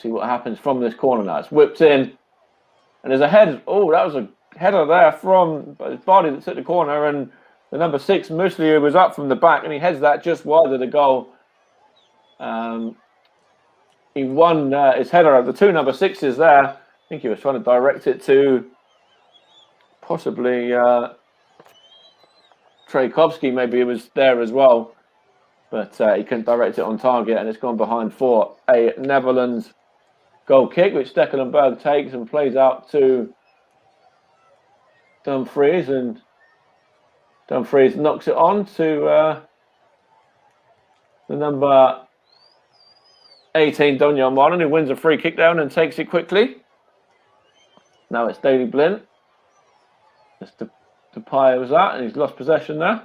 see what happens from this corner now. It's whipped in, and there's a head. Oh, that was a header there from Bardi that took the corner, and the number 6, Musliu, was up from the back, and he heads that just wide of the goal. He won his header of the 2 number 6s there. I think he was trying to direct it to possibly Trajkovski, maybe he was there as well. But he couldn't direct it on target, and it's gone behind for a Netherlands goal kick, which Stekelenburg takes and plays out to Dumfries, and Dumfries knocks it on to the number 18, Donjon Marlon, who wins a free kick down and takes it quickly. Now it's Daley Blind. That's Depay was that, and he's lost possession there.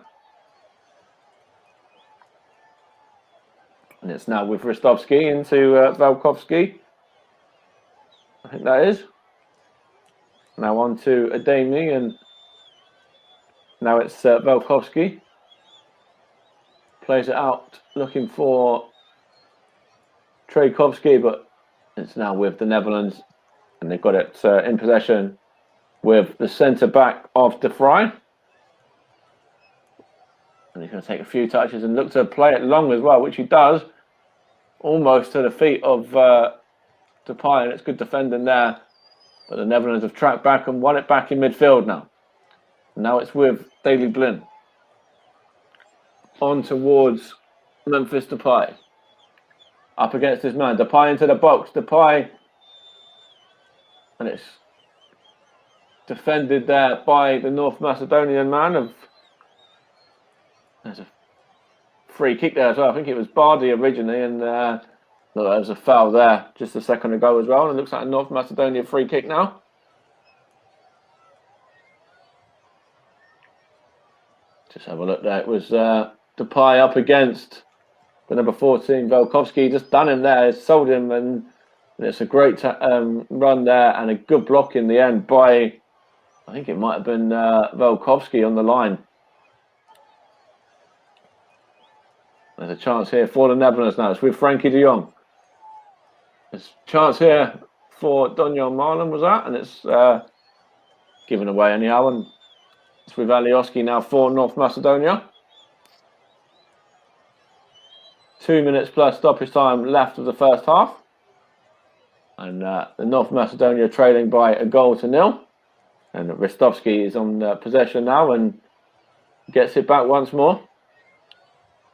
And it's now with Ristovski into Valkovski. I think that is. Now on to Ademi, and now it's Valkovski. Plays it out, looking for Trajkovski, but it's now with the Netherlands, and they've got it in possession with the centre-back of De Vrij. And he's going to take a few touches and look to play it long as well, which he does, almost to the feet of Depay, and it's good defending there. But the Netherlands have tracked back and won it back in midfield now. And now it's with Daley Blind. On towards Memphis Depay. Up against his man. Depay into the box. Depay. And it's defended there by the North Macedonian man. There's a free kick there as well. I think it was Bardi originally, and there was a foul there just a second ago as well. And it looks like a North Macedonia free kick now. Just have a look there. It was Depay up against the number 14, Valkovski. Just done him there, sold him, and it's a great run there and a good block in the end by, I think it might have been Valkovski on the line. There's a chance here for the Netherlands now. It's with Frankie de Jong. There's a chance here for Donjon Marlon was that, and it's given away anyhow. And it's with Alioski now for North Macedonia. 2 minutes plus stoppage time left of the first half. And the North Macedonia trailing by a goal to nil. And Ristovski is on possession now and gets it back once more.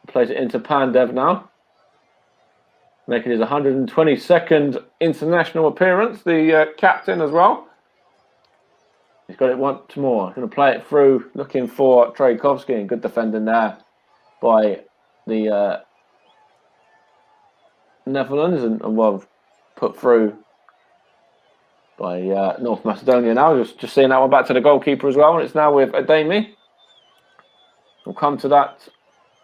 Plays it into Pandev now. Making his 122nd international appearance. The captain as well. He's got it once more. Going to play it through, looking for Trajkovski, and good defending there by the Netherlands, and well put through by North Macedonia now. Just seeing that one back to the goalkeeper as well, and it's now with Ademi. We'll come to that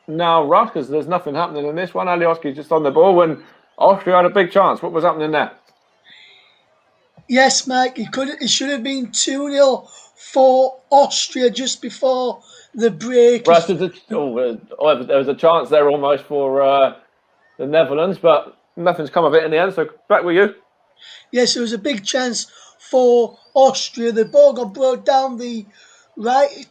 now, Russ, because there's nothing happening in this one. Alioski's just on the ball when Austria had a big chance. What was happening there? Yes, Mike, it should have been 2-0 for Austria just before the break. Russ, there was a chance there almost for the Netherlands, but nothing's come of it in the end, so back with you. Yes, there was a big chance for Austria. The ball got brought down the right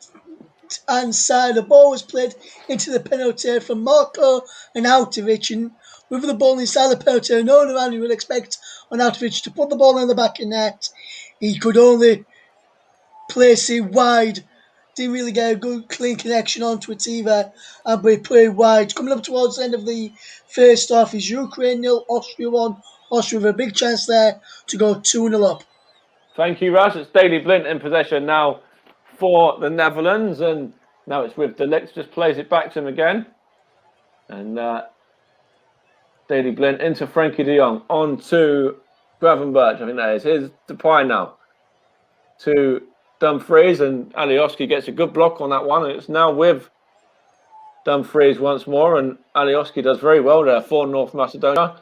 right-hand side, the ball was played into the penalty from Marko Arnautovic, and with the ball inside the penalty, no one you would expect Arnautovic to put the ball in the back of net. He could only place it wide. Didn't really get a good clean connection onto it either, but he played wide. Coming up towards the end of the first half is Ukraine 0, Austria 1. Austria with a big chance there to go 2-0 up. Thank you, Russ. It's Daley Blind in possession now for the Netherlands, and now it's with De Ligt, just plays it back to him again. And Daley Blind into Frankie de Jong, on to Gravenberch, I think that is. Here's Depay now to Dumfries, and Alioski gets a good block on that one, and it's now with Dumfries once more, and Alioski does very well there for North Macedonia.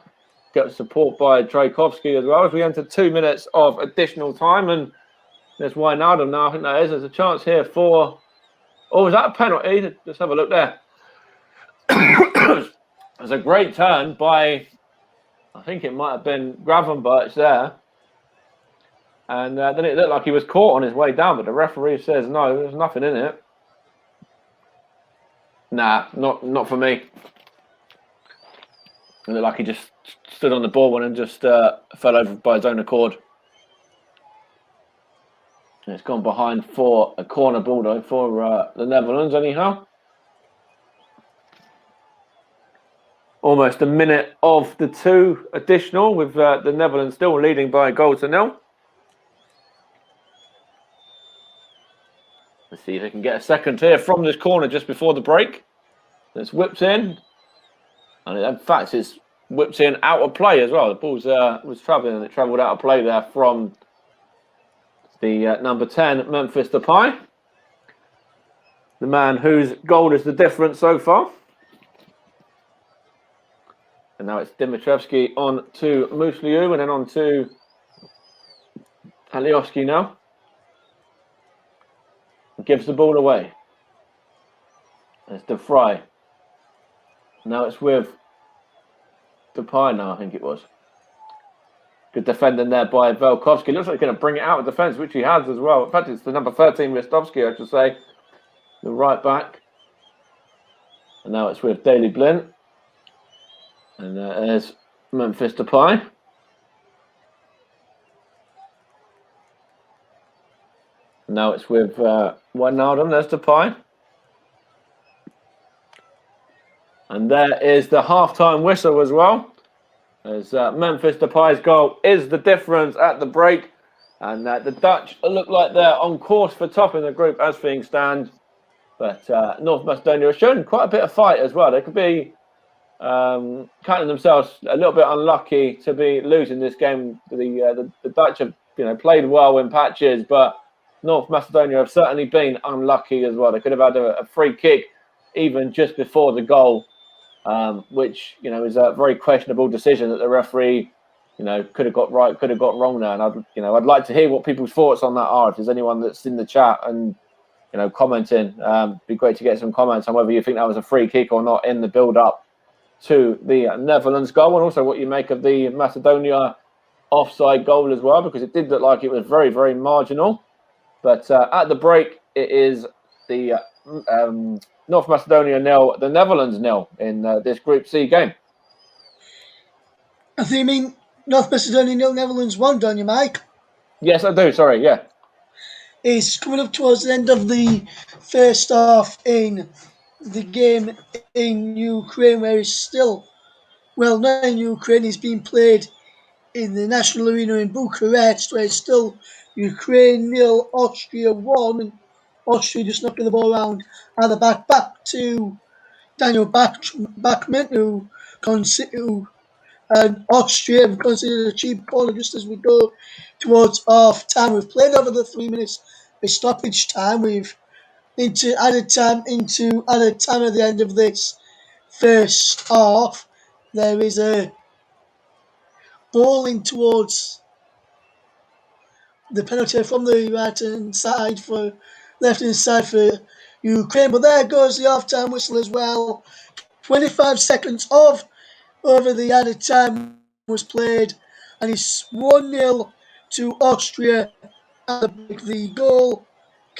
Gets support by Trajkovski as well as we enter 2 minutes of additional time, and there's Wijnaldum now, I think that is. There's a chance here for... Oh, is that a penalty? Let's have a look there. There's a great turn by, I think it might have been Gravenberch there. And then it looked like he was caught on his way down, but the referee says no, there's nothing in it. Nah, not for me. It looked like he just stood on the ball and just fell over by his own accord. And it's gone behind for a corner ball though for the Netherlands anyhow. Almost a minute of the 2 additional with the Netherlands still leading by a goal to 0. Let's see if they can get a second here from this corner just before the break. It's whipped in. And in fact, it's whipped in out of play as well. The ball was travelling and it travelled out of play there from the number 10, Memphis Depay. The man whose goal is the difference so far. And now it's Dimitrievski on to Musliu and then on to Alioski now. Gives the ball away. It's De Vrij. Now it's with Depay now, I think it was. Good defending there by Velkovsky. Looks like he's going to bring it out of defence, which he has as well. In fact, it's the number 13, Ristovski, I should say. The right back. And now it's with Daley Blind. And there's Memphis Depay. Now it's with Wijnaldum. There's Depay. And there is the half-time whistle as well. As Memphis Depay's goal is the difference at the break. And the Dutch look like they're on course for top in the group as things stand. But North Macedonia has shown quite a bit of fight as well. They could be counting themselves a little bit unlucky to be losing this game. The Dutch have played well in patches, but North Macedonia have certainly been unlucky as well. They could have had a free kick even just before the goal, which is a very questionable decision that the referee could have got right, could have got wrong there. And I'd like to hear what people's thoughts on that are. If there's anyone that's in the chat and commenting, be great to get some comments on whether you think that was a free kick or not in the build-up to the Netherlands goal, and also what you make of the Macedonia offside goal as well, because it did look like it was very, very marginal. But at the break, it is the North Macedonia 0, the Netherlands 0 in this Group C game. I think you mean North Macedonia 0, Netherlands 1, don't you, Mike? Yes, I do. Sorry, yeah. It's coming up towards the end of the first half in the game in Ukraine, where it's still, well, not in Ukraine, it's being played in the National Arena in Bucharest, where it's still Ukraine 0, Austria 1, and Austria just knocking the ball around at the back to Daniel Bachmann, who and Austria have considered a cheap corner just as we go towards half time. We've played over the 3 minutes with stoppage time. We've into added time at the end of this first half. There is a ball in towards the penalty from the left-hand side for Ukraine. But there goes the half-time whistle as well. 25 seconds over the added time was played, and it's 1-0 to Austria. The goal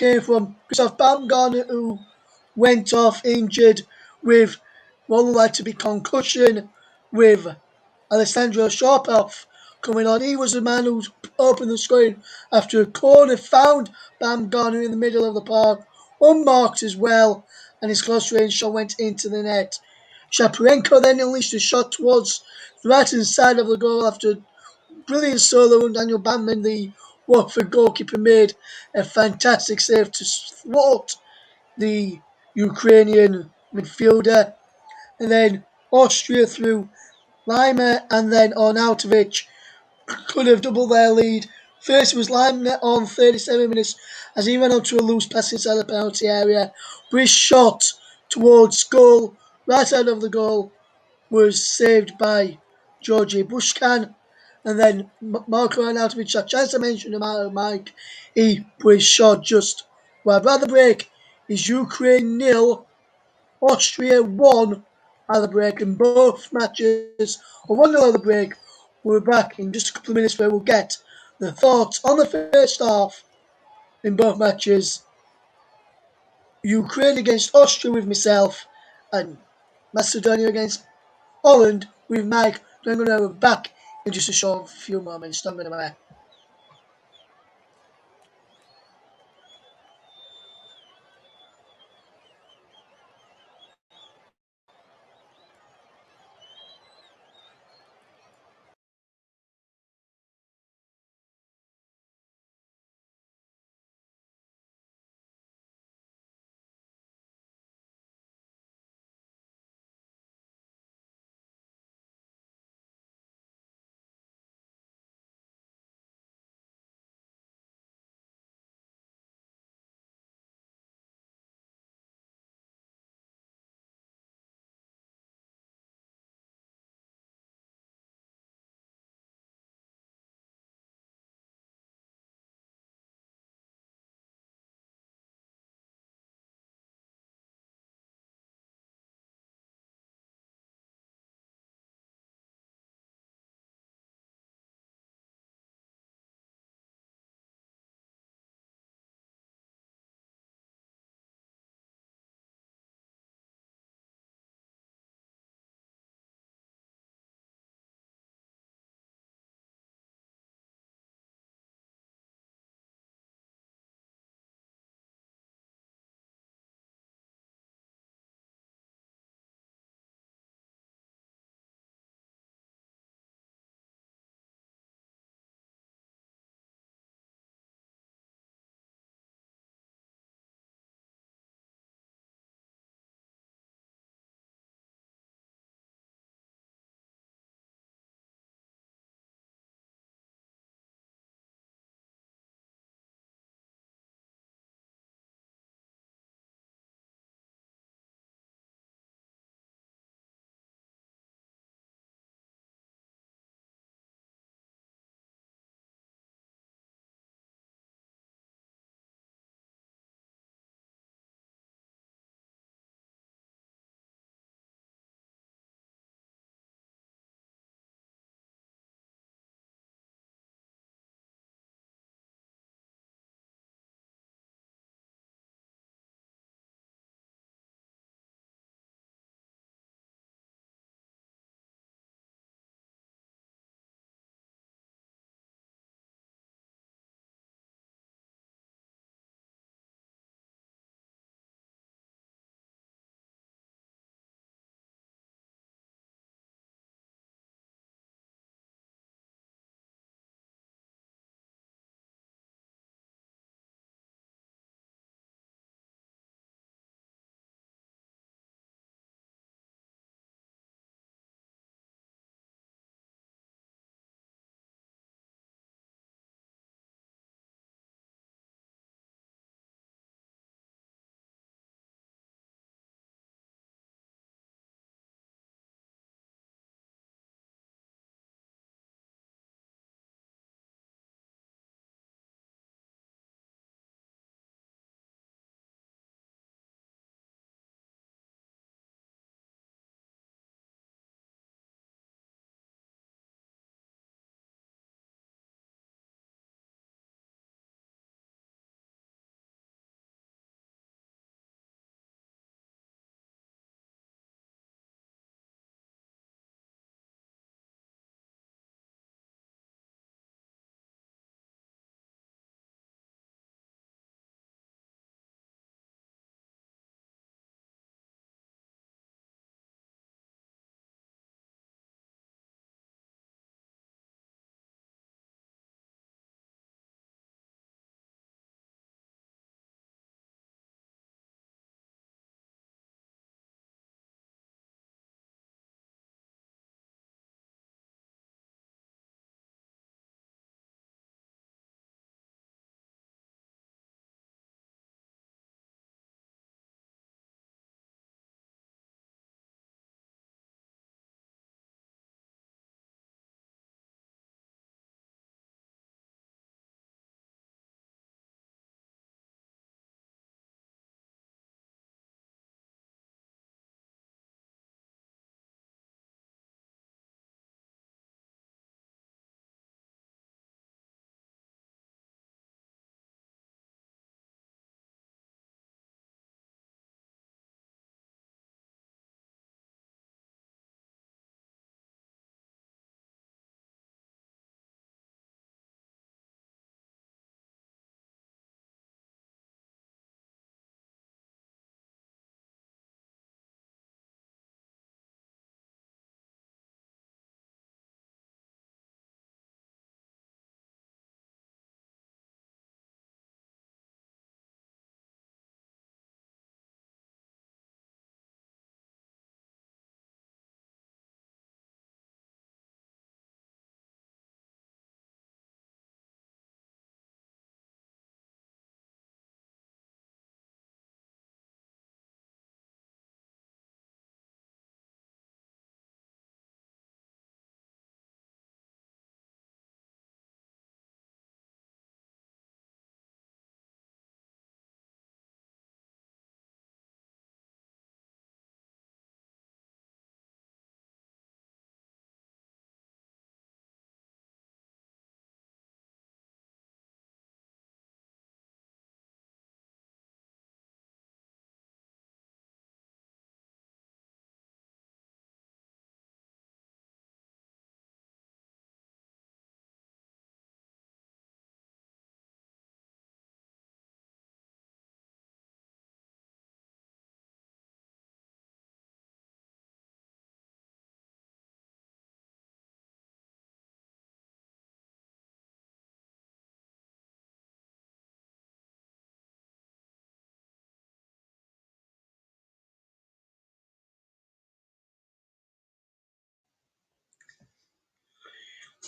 came from Christoph Baumgartner, who went off injured with what looked like to be concussion, with Alessandro Sharpov coming on. He was the man who opened the scoring after a corner found Baumgartner in the middle of the park, unmarked as well, and his close range shot went into the net. Shaparenko then unleashed a shot towards the right-hand side of the goal after brilliant solo, and Daniel Batman, the Watford goalkeeper, made a fantastic save to thwart the Ukrainian midfielder. And then Austria through Lima and then Arnautovic could have doubled their lead. First was Lima on 37 minutes as he ran onto a loose pass inside the penalty area. But his shot towards goal, right side of the goal, was saved by Georgi Bushkan. And then Marko Arnautovic, a chance I mentioned about Mike, he put his shot just wide. By the break is Ukraine 0, Austria 1 at the break, in both matches, or 1-0 at the break. We're back in just a couple of minutes where we'll get the thoughts on the first half in both matches. Ukraine against Austria with myself, and Macedonia against Holland with Mike. I'm going to be back in just a short few moments. Don't go away.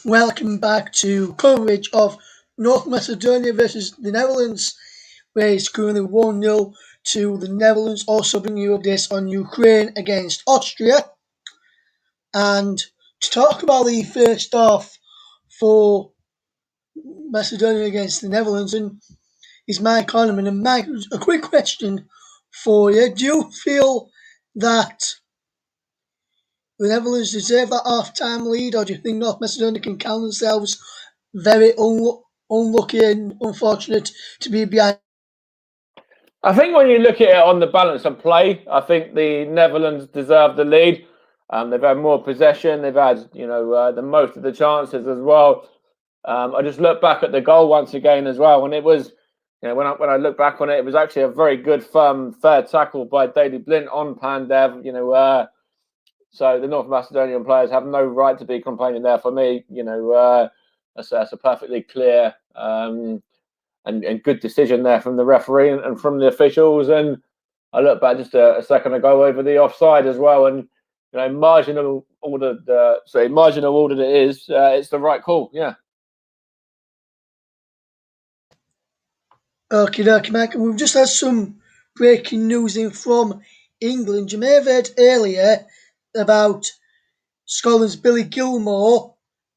Welcome back to coverage of North Macedonia versus the Netherlands, where it's currently 1-0 to the Netherlands. Also bringing you updates on Ukraine against Austria. And to talk about the first half for Macedonia against the Netherlands and is Mike Horneman. And Mike, a quick question for you. Do you feel that the Netherlands deserve that half-time lead, or do you think North Macedonia can count themselves very unlucky and unfortunate to be behind? I think when you look at it on the balance of play, I think the Netherlands deserve the lead. They've had more possession. They've had, the most of the chances as well. I just look back at the goal once again as well, and it was, when I look back on it, it was actually a very good, firm, fair tackle by Daley Blind on Pandev. So the North Macedonian players have no right to be complaining there. For me, that's a perfectly clear and good decision there from the referee and from the officials. And I look back just a second ago over the offside as well, and marginal ordered it is. It's the right call. Yeah. Okay, Mike. We've just had some breaking news in from England. You may have heard earlier about Scotland's Billy Gilmore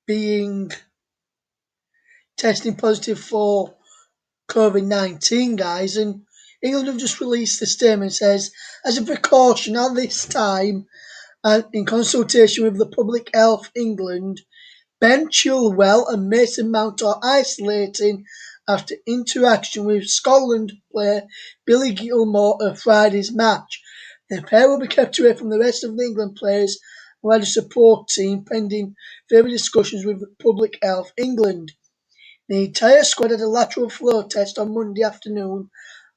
being testing positive for COVID-19, guys, and England have just released a statement that says, as a precaution at this time, and in consultation with the Public Health England, Ben Chilwell and Mason Mount are isolating after interaction with Scotland player Billy Gilmore at Friday's match. The pair will be kept away from the rest of the England players and led a support team pending further discussions with Public Health England. The entire squad had a lateral flow test on Monday afternoon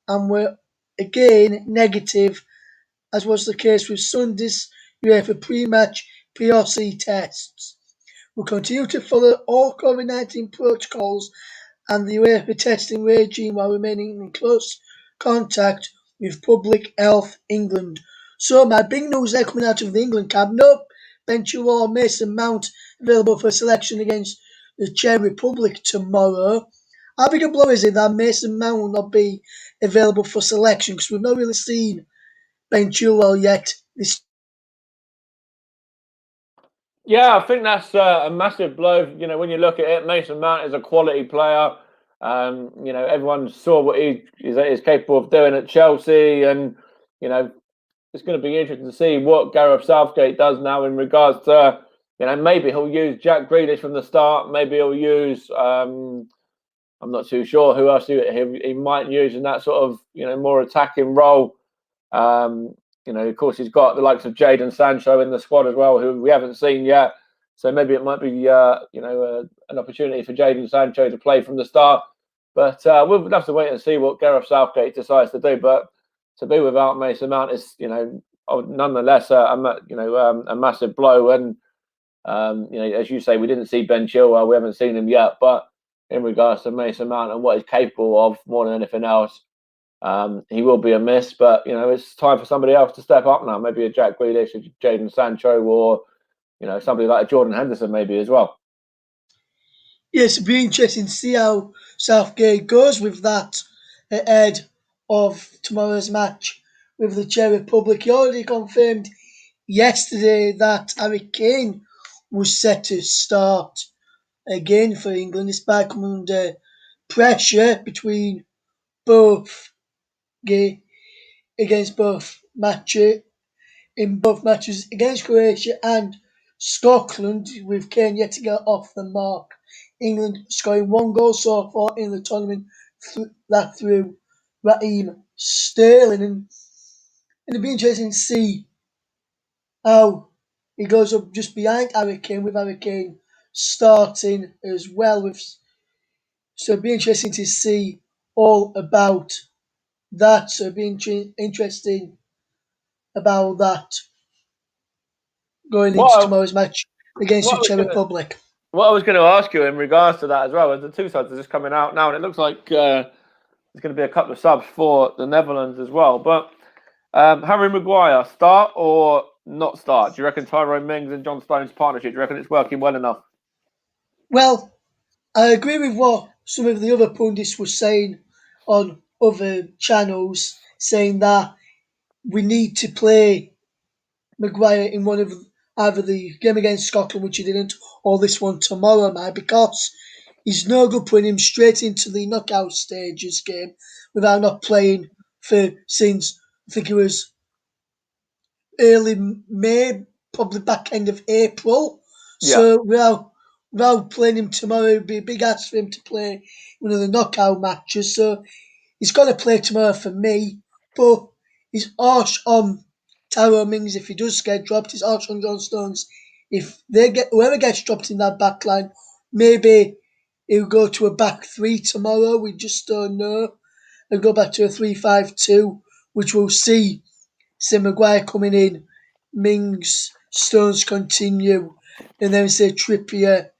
and were again negative, as was the case with Sunday's UEFA pre-match PRC tests. We'll continue to follow all COVID-19 protocols and the UEFA testing regime while remaining in close contact with Public Health England. So my big news there coming out of the England camp, no Ben Chilwell or Mason Mount available for selection against the Czech Republic tomorrow. How big a blow is it that Mason Mount will not be available for selection, because we've not really seen Ben Chilwell yet this. Yeah, I think that's a massive blow. When you look at it, Mason Mount is a quality player. Everyone saw what he is capable of doing at Chelsea, and it's going to be interesting to see what Gareth Southgate does now in regards to, maybe he'll use Jack Grealish from the start. Maybe he'll use, I'm not too sure who else he might use in that sort of, more attacking role. Of course, he's got the likes of Jadon Sancho in the squad as well, who we haven't seen yet. So maybe it might be, an opportunity for Jadon Sancho to play from the start. But we'll have to wait and see what Gareth Southgate decides to do. But to be without Mason Mount is, nonetheless, a massive blow. And as you say, we didn't see Ben Chilwell. We haven't seen him yet. But in regards to Mason Mount and what he's capable of, more than anything else, he will be a miss. But it's time for somebody else to step up now. Maybe a Jack Grealish, a Jadon Sancho, or somebody like a Jordan Henderson, maybe as well. Yes, it'll be interesting to see how Southgate goes with that ahead of tomorrow's match with the Czech Republic. He already confirmed yesterday that Harry Kane was set to start again for England, despite coming under pressure between both against both matches against Croatia and Scotland, with Kane yet to get off the mark. England scoring one goal so far in the tournament, that through Raheem Sterling, and it'll be interesting to see how he goes up just behind Harry Kane, with Harry Kane starting as well. So it'll be interesting to see all about that. So it'll be interesting about that going into tomorrow's match against the Czech Republic. What I was going to ask you in regards to that as well is the two sides are just coming out now, and it looks like there's going to be a couple of subs for the Netherlands as well. But Harry Maguire, start or not start? Do you reckon Tyrone Mings and John Stones' partnership, do you reckon it's working well enough? Well, I agree with what some of the other pundits were saying on other channels, saying that we need to play Maguire in one of either the game against Scotland, which he didn't, or this one tomorrow night, because he's no good putting him straight into the knockout stages game without not playing for since I think it was early May, probably back end of April. Yeah. So without playing him tomorrow, it'd be a big ask for him to play one of the knockout matches. So he's got to play tomorrow for me, but he's harsh on Tyrone Mings if he does get dropped. He's harsh on John Stones if they get whoever gets dropped in that back line. Maybe he'll go to a back three tomorrow. We just don't know. He'll go back to a 3-5-2, which we'll see. Maguire coming in, Mings, Stones continue, and then say Trippier,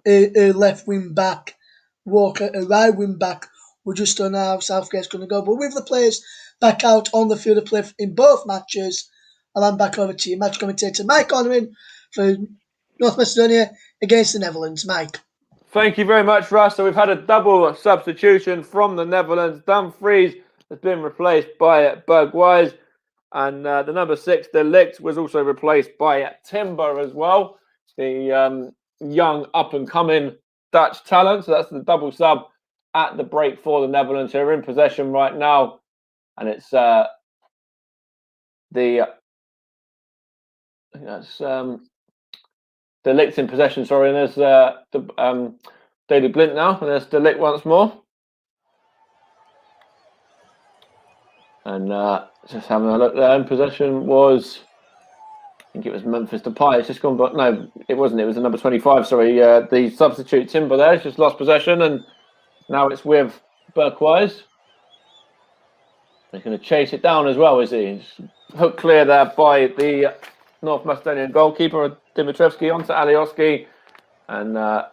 a left wing back, Walker, a right wing back. We just don't know how Southgate's going to go. But with the players back out on the field of play in both matches, I'll hand back over to you, match commentator Mike Onwin for North Macedonia against the Netherlands. Mike. Thank you very much, Russ. So we've had a double substitution from the Netherlands. Dumfries has been replaced by Bergwijn. And the number 6, De Ligt, was also replaced by Timber as well, the young up-and-coming Dutch talent. So that's the double sub at the break for the Netherlands, who are in possession right now. And it's that's De Ligt in possession, sorry. And there's Daily Blind now, and there's De Ligt once more. And just having a look there, in possession was, I think it was Memphis Depay. It's just gone, but no, it wasn't. It was the number 25. Sorry, the substitute Timber there has just lost possession, and now it's with Bergwijn. He's going to chase it down as well, is he? He's hooked clear there by the North Macedonian goalkeeper Dimitrievski onto Alioski, and De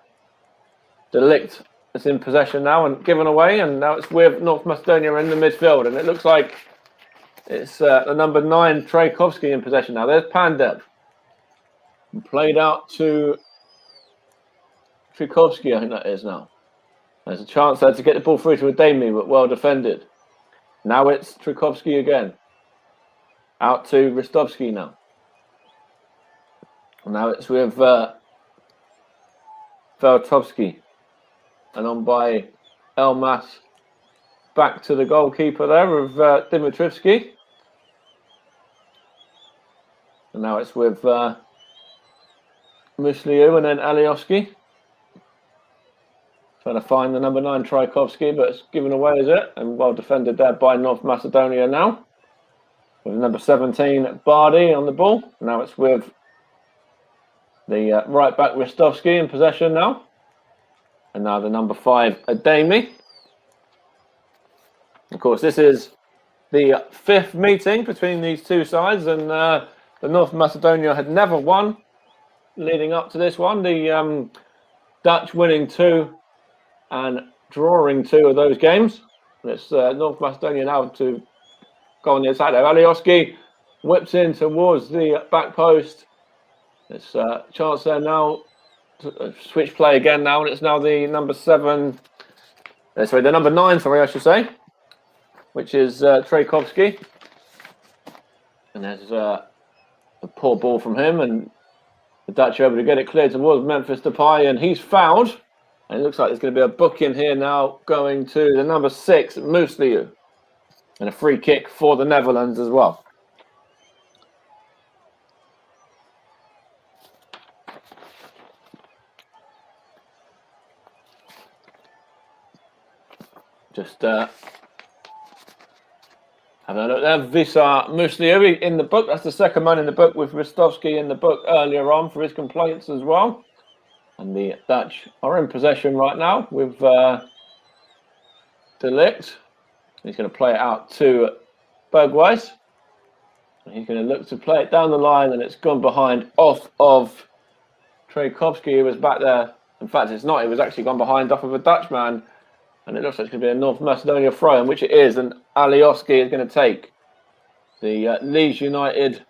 Ligt is in possession now and given away, and now it's with North Macedonia in the midfield, and it looks like it's the number 9 Trajkovski in possession now. There's Pandev, played out to Trajkovski, I think that is now. There's a chance there to get the ball through to Ademi, but well defended. Now it's Trajkovski again, out to Ristovski now. And now it's with Veltovski. And on by Elmas, back to the goalkeeper there of Dimitrievski. And now it's with Musliu and then Alioski. Trying to find the number 9 Trajkovski, but it's given away, is it? And well defended there by North Macedonia now. With number 17, Bardi on the ball. Now it's with the right back Ristovski in possession now. And now the number 5, Ademi. Of course, this is the 5th meeting between these two sides, and the North Macedonia had never won leading up to this one. The Dutch winning 2 and drawing 2 of those games. And it's North Macedonia now to go on the attack there. Alioski whips in towards the back post. It's a chance there now. Switch play again now, and it's now the number 7. Sorry, the number 9. Sorry, I should say, which is Trajkovski. And there's a poor ball from him, and the Dutch are able to get it cleared towards Memphis Depay, and he's fouled. And it looks like there's going to be a booking here now, going to the number 6, Musliu, and a free kick for the Netherlands as well. Just having a look there. Visar Musliu in the book. That's the second man in the book, with Ristovski in the book earlier on for his complaints as well. And the Dutch are in possession right now with De Ligt. He's going to play it out to Bergwijn. He's going to look to play it down the line, and it's gone behind off of Trajkovski, who was back there. In fact, it's not. It was actually gone behind off of a Dutchman. And it looks like it's going to be a North Macedonia throw, in which it is. And Alioski is going to take the Leeds United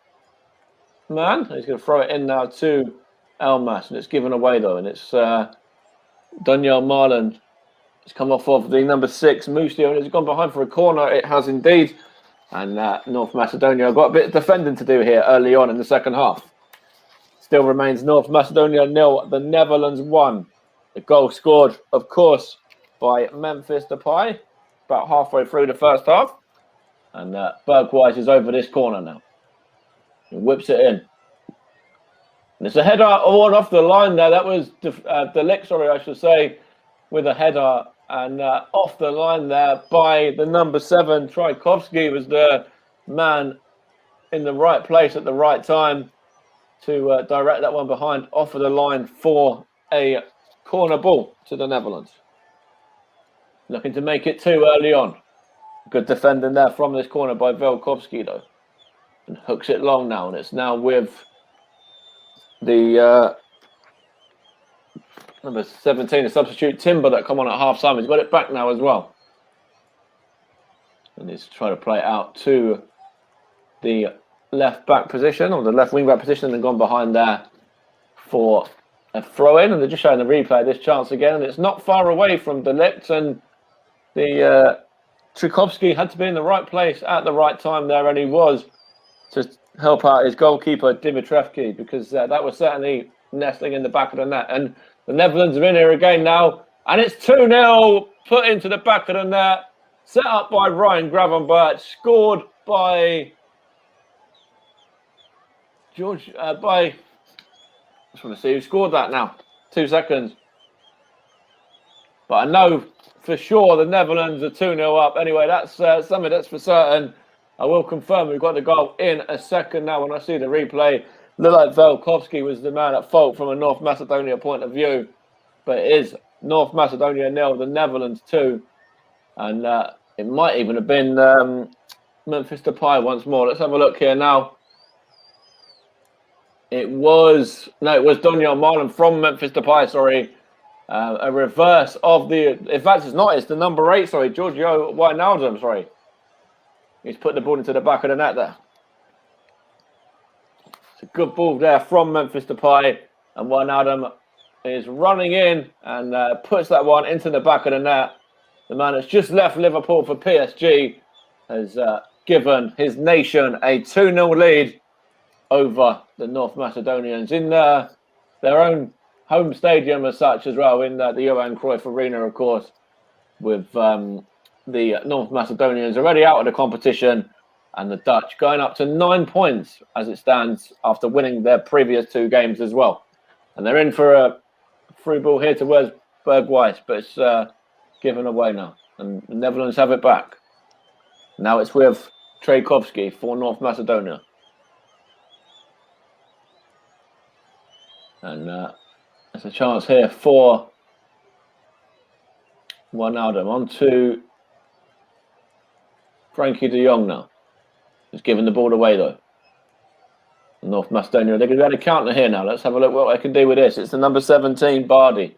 man. He's going to throw it in now to Elmas. And it's given away, though. And it's Daniel Marlin has come off of the number 6, Musio, and has gone behind for a corner. It has indeed. And North Macedonia got a bit of defending to do here early on in the second half. Still remains North Macedonia 0, the Netherlands 1. The goal scored, of course, by Memphis Depay about halfway through the first half. And Bergwijn is over this corner now. He whips it in. And it's a header on off the line there. That was De Ligt, I should say, with a header. And off the line there by the number 7, Tchaikovsky was the man in the right place at the right time to direct that one behind off of the line for a corner ball to the Netherlands. Looking to make it 2 early on. Good defending there from this corner by Velkovsky, though. And hooks it long now, and it's now with the number 17, the substitute Timber, that come on at half time. He's got it back now as well. And he's trying to play it out to the left back position, or the left wing back position, and gone behind there for a throw in. And they're just showing the replay of this chance again. And it's not far away from De Ligt, and the Tchaikovsky had to be in the right place at the right time there, and he was, to help out his goalkeeper Dimitrevski, because that was certainly nestling in the back of the net. And the Netherlands are in here again now, and it's 2-0 put into the back of the net, set up by Ryan Gravenberch, scored by George, I just want to see who scored that now. 2 seconds. But I know for sure the Netherlands are 2-0 up. Anyway, that's something that's for certain. I will confirm we've got the goal in a second now when I see the replay. Looked like Velkovsky was the man at fault from a North Macedonia point of view. But it is North Macedonia 0, the Netherlands 2. And it might even have been Memphis Depay once more. Let's have a look here now. It was Daniel Marlin from Memphis Depay, sorry. A reverse of in fact, it's not, it's the number 8, sorry, Giorgio Wijnaldum, sorry. He's put the ball into the back of the net there. It's a good ball there from Memphis Depay, and Wijnaldum is running in and puts that one into the back of the net. The man that's just left Liverpool for PSG has given his nation a 2-0 lead over the North Macedonians in their own home stadium as such as well, in the Johan Cruyff Arena, of course, with the North Macedonians already out of the competition, and the Dutch going up to 9 points as it stands after winning their previous 2 games as well. And they're in for a free ball here towards Bergwijn, but it's given away now, and the Netherlands have it back. Now it's with Tchaikovsky for North Macedonia. And there's a chance here for Wijnaldum. On to Frankie de Jong now. He's giving the ball away though. North Macedonia, they're going to be able to counter here now. Let's have a look what they can do with this. It's the number 17, Bardi.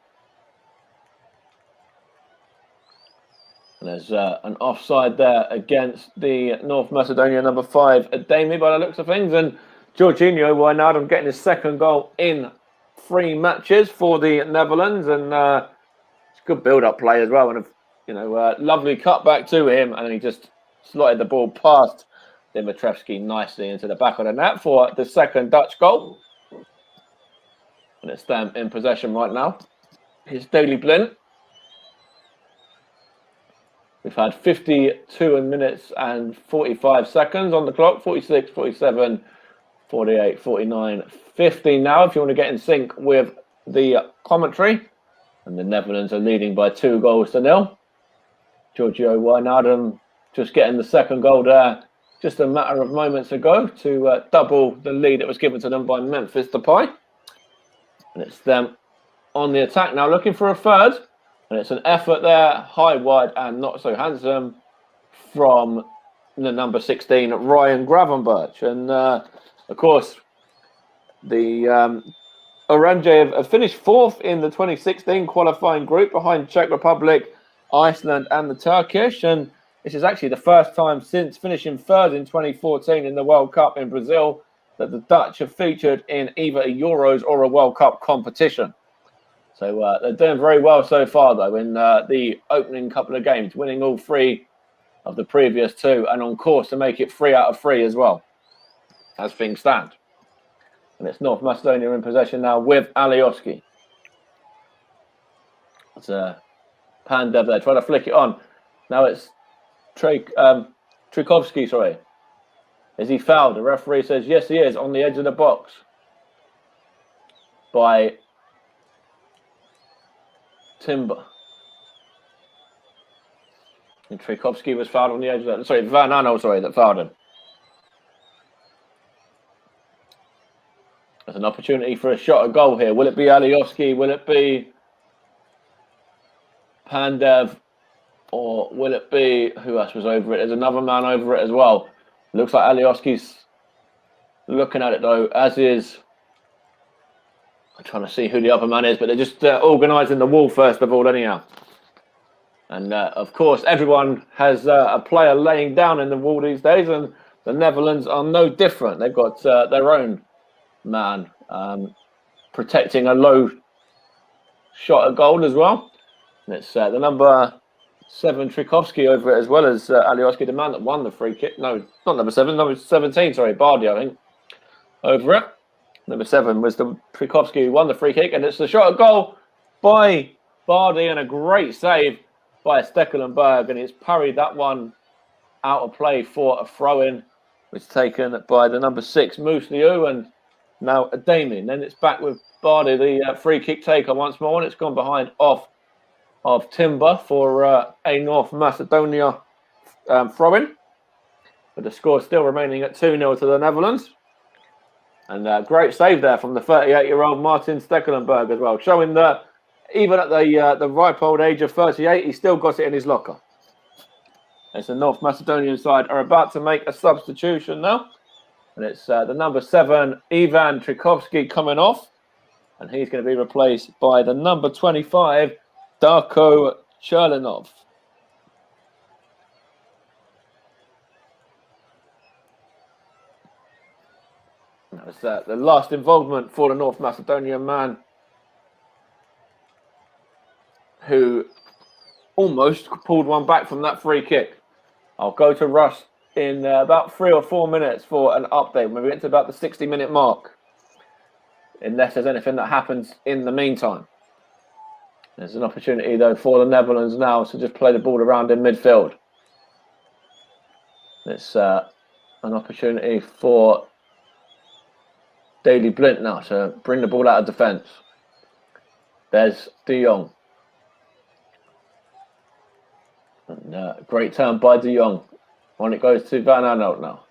And there's an offside there against the North Macedonia number 5, Ademi, by the looks of things. And Jorginho Wijnaldum getting his 2nd goal in 3 matches for the Netherlands, and it's a good build-up play as well, and lovely cutback to him, and he just slotted the ball past Dimitrevski nicely into the back of the net for the 2nd Dutch goal. And it's them in possession right now. Here's Daley Blind. We've had 52 minutes and 45 seconds on the clock, 46, 47, 48, 49, 50 now, if you want to get in sync with the commentary. And the Netherlands are leading by 2-0. Giorgio Wijnaldum just getting the 2nd goal there just a matter of moments ago to double the lead that was given to them by Memphis Depay. And it's them on the attack now, looking for a 3rd. And it's an effort there, high, wide, and not so handsome from the number 16, Ryan Gravenberch. And of course, the Orange have finished 4th in the 2016 qualifying group behind Czech Republic, Iceland, and the Turkish. And this is actually the first time since finishing 3rd in 2014 in the World Cup in Brazil that the Dutch have featured in either a Euros or a World Cup competition. So they're doing very well so far, though, in the opening couple of games, winning all 3 of the previous 2, and on course to make it 3 out of 3 as well, as things stand. And it's North Macedonia in possession now with Alioski. It's Pandev there, trying to flick it on. Now it's Trikovsky, sorry. Is he fouled? The referee says yes, he is, on the edge of the box by Timber. And Trikovsky was fouled on the edge of that. Sorry, Van Anel, sorry, that fouled him. There's an opportunity for a shot at goal here. Will it be Alioski? Will it be Pandev? Or will it be, who else was over it? There's another man over it as well. Looks like Alioski's looking at it though, as is, I'm trying to see who the other man is, but they're just organising the wall first of all anyhow. And of course, everyone has a player laying down in the wall these days, and the Netherlands are no different. They've got their own man protecting a low shot at goal as well. And it's the number 7 Trikovsky over it, as well as Alioski, the man that won the free kick. No, not number 7, number 17, sorry, Bardi, I think, over it. Number 7 was the Trikovsky who won the free kick, and it's the shot at goal by Bardi, and a great save by Stekelenburg, and it's parried that one out of play for a throw-in, which is taken by the number 6, Moose Liu, and now a Damien. Then it's back with Bardi, the free kick taker once more, and it's gone behind off of Timber for a North Macedonia throw-in. But the score still remaining at 2-0 to the Netherlands. And great save there from the 38-year-old Martin Stekelenburg as well, showing that even at the ripe old age of 38, he still got it in his locker. As the North Macedonian side are about to make a substitution now. And it's the number 7, Ivan Trikovsky, coming off. And he's going to be replaced by the number 25, Darko Cherlinov. That was the last involvement for the North Macedonian man, who almost pulled one back from that free kick. I'll go to Russ in about 3 or 4 minutes for an update when we get to about the 60-minute mark, unless there's anything that happens in the meantime. There's an opportunity, though, for the Netherlands now to just play the ball around in midfield. It's an opportunity for Daley Blind now to bring the ball out of defence. There's De Jong. And great turn by De Jong. On it goes to Van Aanholt now.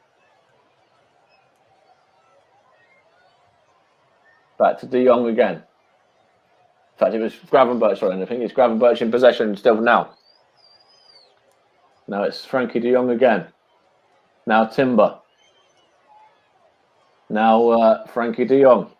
Back to De Jong again. In fact, it was Gravenberch, sorry, and I think it's Gravenberch in possession still now. Now it's Frankie De Jong again. Now Timber. Now Frankie De Jong.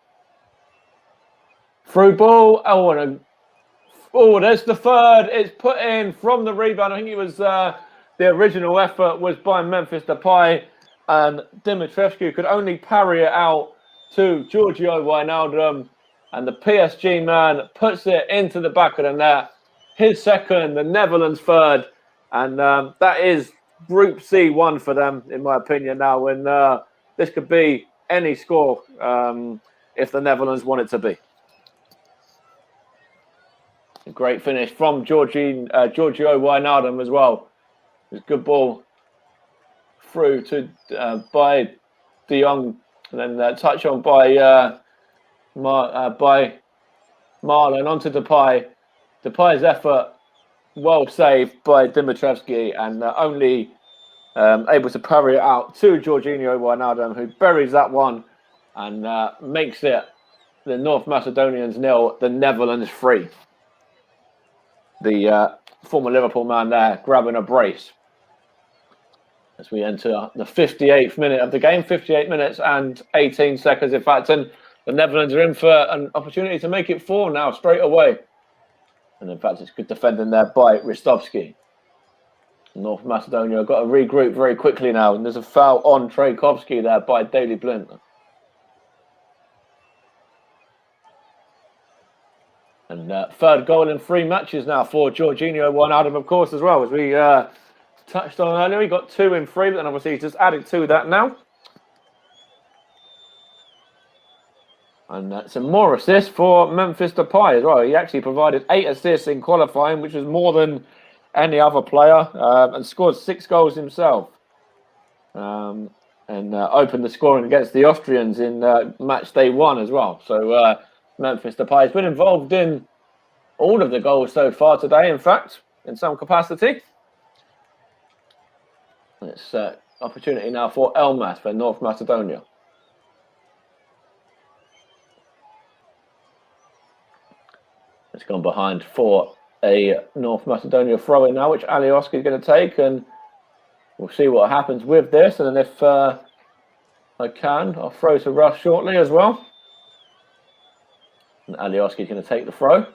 Through ball. Oh, there's the third. It's put in from the rebound. I think it was the original effort was by Memphis Depay, and Dimitrievski could only parry it out to Giorgio Wijnaldum, and the PSG man puts it into the back of the net. His second, the Netherlands third, and that is Group C one for them, in my opinion. Now, when this could be any score if the Netherlands want it to be. A great finish from Giorgio Wijnaldum as well. It was a good ball through to by De Jong, and then touch on by Marlon onto Depay. Depay's effort well saved by Dimitrievski, and only able to parry it out to Jorginho Wijnaldum, who buries that one and makes it the North Macedonians 0, the Netherlands 3. The former Liverpool man there grabbing a brace as we enter the 58th minute of the game. 58 minutes and 18 seconds, in fact, and the Netherlands are in for an opportunity to make it 4 now straight away. And in fact, it's good defending there by Ristovski. North Macedonia have got to regroup very quickly now, and there's a foul on Trejkovski there by Daley Blind. And third goal in 3 matches now for Jorginho Wijnaldum, of course, as well. As we touched on earlier, he got 2 in 3, but then obviously he's just added to that now. And some more assists for Memphis Depay as well. He actually provided 8 assists in qualifying, which was more than any other player, and scored 6 goals himself. And opened the scoring against the Austrians in match day 1 as well. So Memphis Depay has been involved in all of the goals so far today, in fact, in some capacity. It's opportunity now for Elmas for North Macedonia. It's gone behind for a North Macedonia throw-in now, which Alioski is going to take, and we'll see what happens with this. And then if I can, I'll throw to Russ shortly as well. And Alioski is going to take the throw.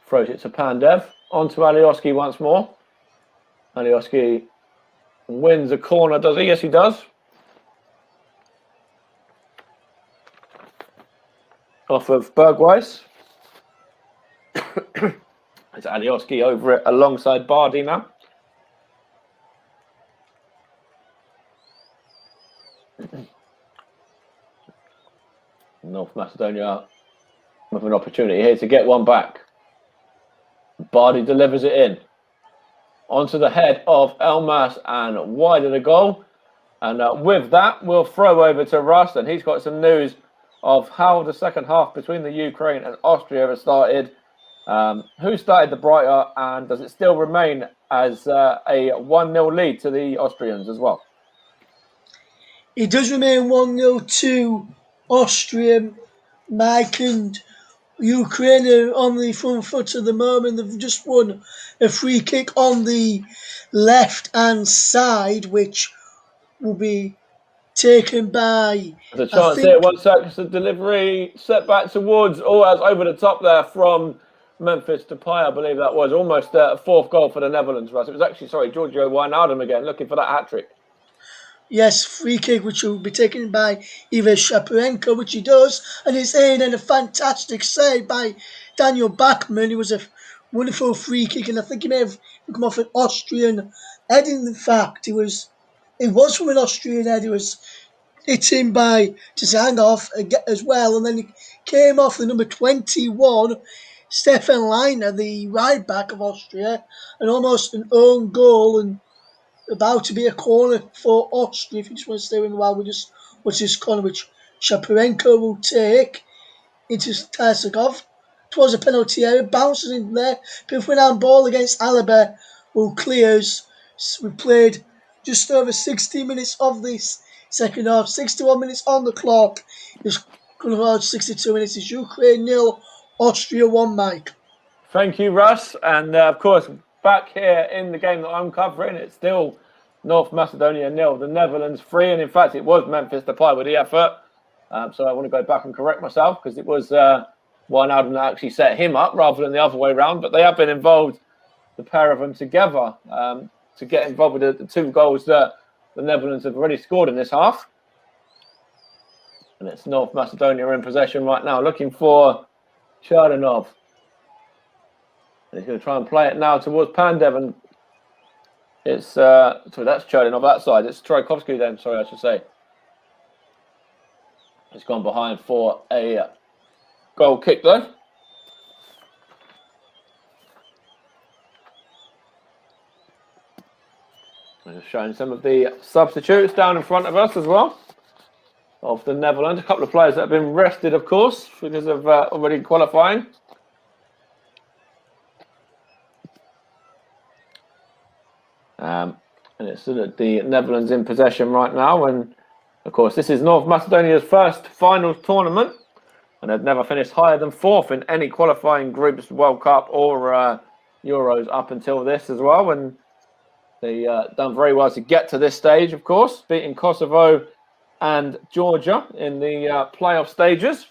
Throws it to Pandev. On to Alioski once more. Alioski wins a corner, does he? Yes, he does. Off of Bergwijn. It's Alioski over it alongside Bardi now. North Macedonia with an opportunity here to get one back. Bardi delivers it in. Onto the head of Elmas and wide of the goal. And with that, we'll throw over to Russ, and he's got some news of how the second half between the Ukraine and Austria has started. Who started the brighter, and does it still remain as a 1-0 lead to the Austrians as well? It does remain 1-0 to Austria, Mike, and Ukraine are on the front foot at the moment. They've just won a free kick on the left-hand side, which will be taken by... There's a chance here, 1 second, it's a delivery, set back towards, that's over the top there from Memphis Depay, I believe that was. Almost a 4th goal for the Netherlands, Russ. It was actually, Giorgio Wijnaldum again, looking for that hat-trick. Yes, free kick, which will be taken by Ivan Shaparenko, which he does, and it's in, and a fantastic save by Daniel Bachmann. It was a wonderful free kick, and I think he may have come off an Austrian head. In fact, it was from an Austrian head. It was hit in by Tsangov as well, and then it came off the number 21, Stefan Leiner, the right back of Austria, and almost an own goal, and about to be a corner for Austria. If you just want to stay in a while, we just watch this corner, which Shaparenko will take into Tarsakov. Towards a penalty area, bounces in there. Beautiful down ball against Alaba, who clears. We played just over 60 minutes of this second half. 61 minutes on the clock. It's going to hold 62 minutes. It's Ukraine 0, Austria 1, Mike. Thank you, Russ. And of course, back here in the game that I'm covering, it's still North Macedonia 0, the Netherlands 3, and in fact it was Memphis Depay with the effort. So I want to go back and correct myself, because it was Wijnaldum that actually set him up rather than the other way around. But they have been involved, the pair of them together, to get involved with the 2 goals that the Netherlands have already scored in this half. And it's North Macedonia in possession right now, looking for Cherdanov. And he's going to try and play it now towards Pandev, and it's sorry, that's Cherdanov that side. It's Trojkovski then, sorry, I should say. It's gone behind for a goal kick though. And just showing some of the substitutes down in front of us as well, of the Netherlands. A couple of players that have been rested, of course, because of already qualifying. And it's the Netherlands in possession right now. And of course, this is North Macedonia's first finals tournament, and they've never finished higher than 4th in any qualifying groups, World Cup or Euros up until this as well. And they done very well to get to this stage, of course, beating Kosovo and Georgia in the playoff stages.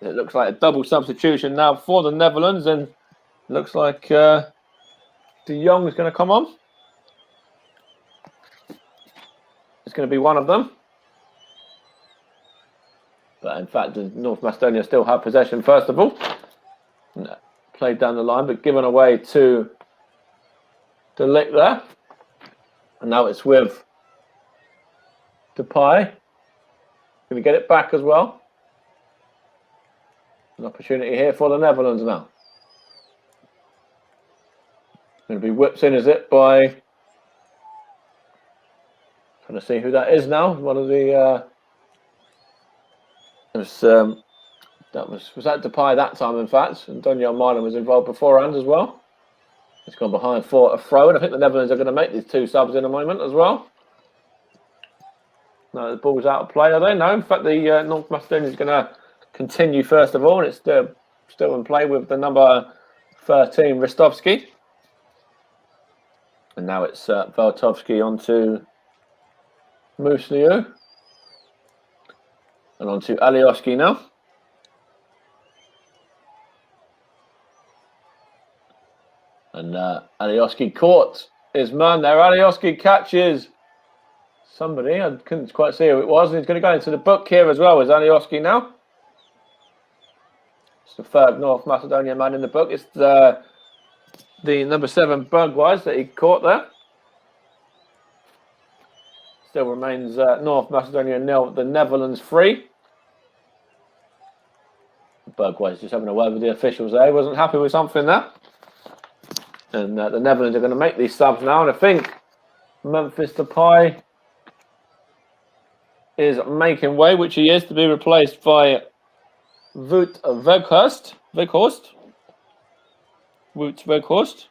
It looks like a double substitution now for the Netherlands, and it looks like De Jong is going to come on. It's going to be one of them. But in fact, North Macedonia still have possession first of all. Played down the line, but given away to De Ligt there. And now it's with Depay. Going to get it back as well. An opportunity here for the Netherlands now. Going to be whipped in, is it, by... Trying to see who that is now. One of the... was that Depay that time, in fact? And Donyell Malen was involved beforehand as well. It's gone behind for a throw, and I think the Netherlands are going to make these 2 subs in a moment as well. No, the ball's out of play, are they? No, in fact, the North Macedonia is going to continue first of all, and it's still in play with the number 13, Ristovski. And now it's Veltovsky onto Musliu. And onto Alioski now. And Alioski caught his man there. Alioski catches somebody. I couldn't quite see who it was. And he's going to go into the book here as well. Is Alioski now? It's the 3rd North Macedonia man in the book. It's the number 7 Bergwijn that he caught there. Still remains North Macedonia 0, the Netherlands 3. Bergwijn's just having a word with the officials there. He wasn't happy with something there. And the Netherlands are going to make these subs now. And I think Memphis Depay is making way, which he is, to be replaced by Wout Weghorst. Wout Weghorst.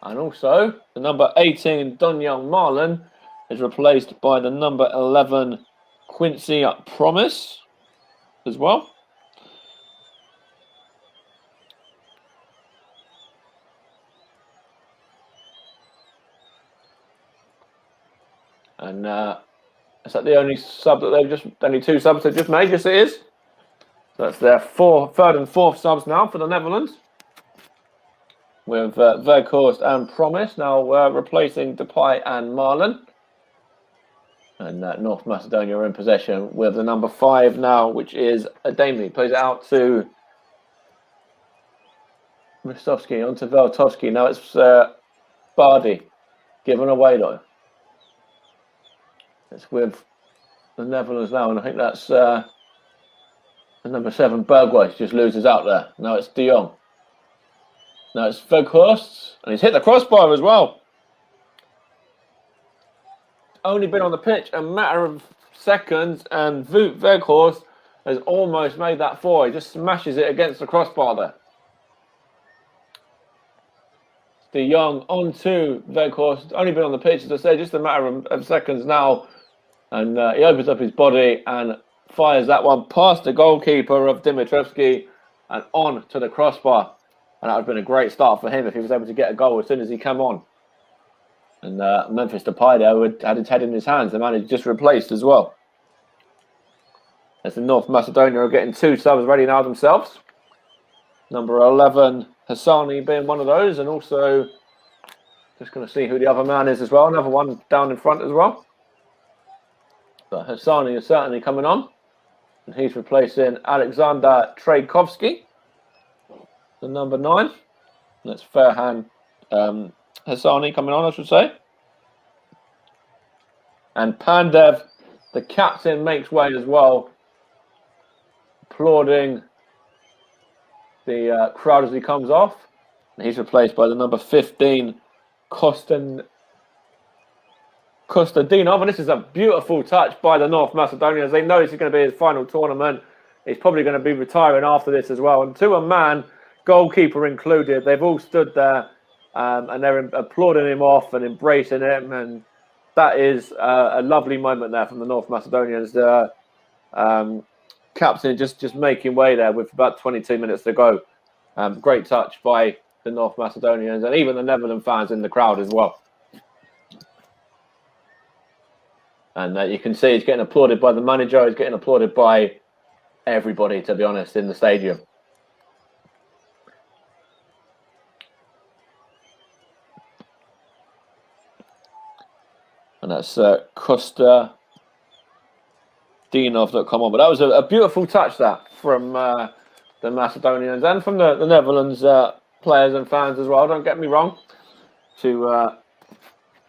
And also, the number 18, Donyell Malen, is replaced by the number 11, Quincy Promise, as well. And is that the only sub that only 2 subs they've just made? Yes, it is. So that's their 3rd and 4th subs now for the Netherlands. With Weghorst and Promise now replacing Depay and Malen. And North Macedonia are in possession with the number 5 now, which is Ademi. Plays it out to Ristovski, onto Veltovsky. Now it's Bardi. Given away though. It's with the Netherlands now, and I think that's the number 7 Bergwijn just loses out there. Now it's De Jong. Now it's Weghorst, and he's hit the crossbar as well. Only been on the pitch a matter of seconds, and Wout Weghorst has almost made that 4. He just smashes it against the crossbar there. De Jong onto Weghorst. Only been on the pitch, as I say, just a matter of seconds now. And he opens up his body and fires that one past the goalkeeper of Dimitrievski and on to the crossbar. And that would have been a great start for him if he was able to get a goal as soon as he came on. And Memphis Depay there had his head in his hands. The man is just replaced as well. As the North Macedonia are getting 2 subs ready now themselves. Number 11, Hassani being one of those. And also, just going to see who the other man is as well. Another one down in front as well. But Hassani is certainly coming on. And he's replacing Alexander Trajkovski, the number 9. That's Ferhan Hassani coming on, I should say. And Pandev, the captain, makes way as well. Applauding the crowd as he comes off. And he's replaced by the number 15, Kostadinov. And this is a beautiful touch by the North Macedonians. They know this is going to be his final tournament. He's probably going to be retiring after this as well. And to a man, goalkeeper included, they've all stood there and they're applauding him off and embracing him. And that is a lovely moment there from the North Macedonians. The captain just making way there with about 22 minutes to go. Great touch by the North Macedonians and even the Netherlands fans in the crowd as well. And you can see he's getting applauded by the manager. He's getting applauded by everybody, to be honest, in the stadium. And that's Kostadinov. Dinov that come on. But that was a beautiful touch that from the Macedonians and from the Netherlands players and fans as well. Don't get me wrong. To,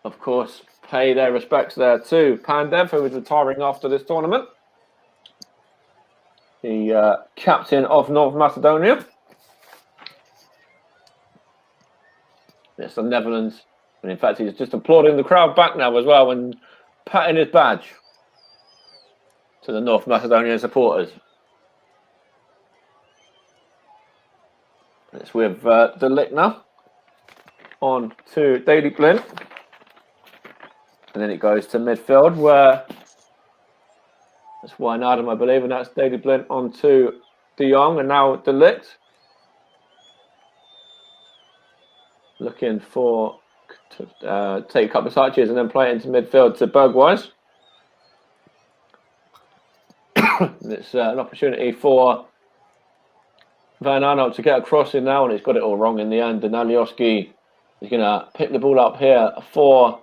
of course, pay their respects there to Pandev, who is retiring after this tournament. The captain of North Macedonia. It's the Netherlands. And in fact, he's just applauding the crowd back now as well and patting his badge to the North Macedonian supporters. It's with De Ligt now on to Daley Blind. And then it goes to midfield where that's Wijnaldum, I believe, and that's Daley Blind on to De Jong and now De Ligt. Looking for to take a couple of touches and then play it into midfield to Bergwijn. It's an opportunity for Van Aanholt to get across in now, and he's got it all wrong in the end. And Alioski is going to pick the ball up here for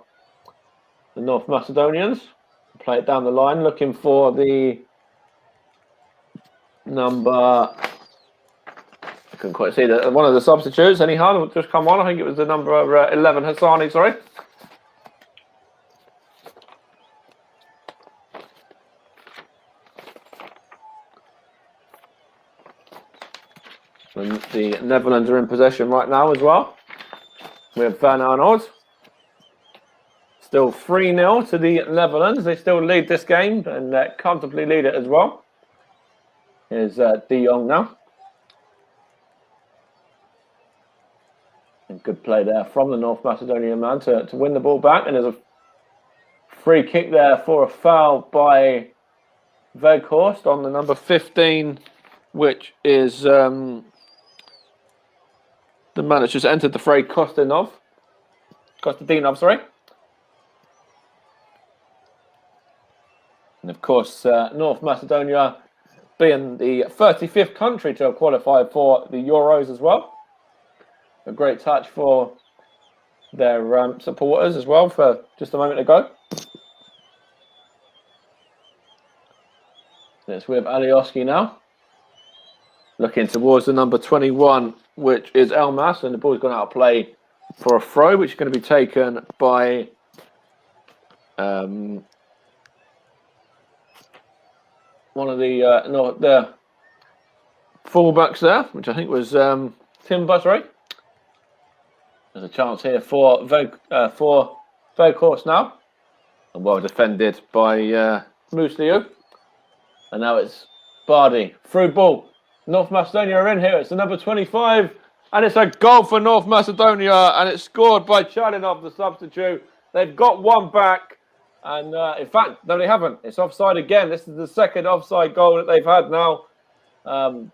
the North Macedonians. Play it down the line, looking for the number. I couldn't quite see that. One of the substitutes, anyhow, just come on. I think it was the number 11, Hassani, sorry. And the Netherlands are in possession right now as well. We have Van Aanholt. Still 3-0 to the Netherlands. They still lead this game and comfortably lead it as well. Here's De Jong now. And good play there from the North Macedonian man to win the ball back. And there's a free kick there for a foul by Weghorst on the number 15, which is the man that's just entered the fray, Kostadinov, sorry. And of course, North Macedonia being the 35th country to have qualified for the Euros as well. A great touch for their supporters as well for just a moment ago. It's with Alioski now. Looking towards the number 21, which is Elmas, and the ball's gone out of play for a throw, which is going to be taken by one of the fullbacks there, which I think was Timber, sorry. There's a chance here for Weghorst now, and well defended by Musliu. And now it's Bardi through ball. North Macedonia are in here. It's the number 25, and it's a goal for North Macedonia, and it's scored by Chalinov, the substitute. They've got one back, and in fact, no, they haven't. It's offside again. This is the second offside goal that they've had now. And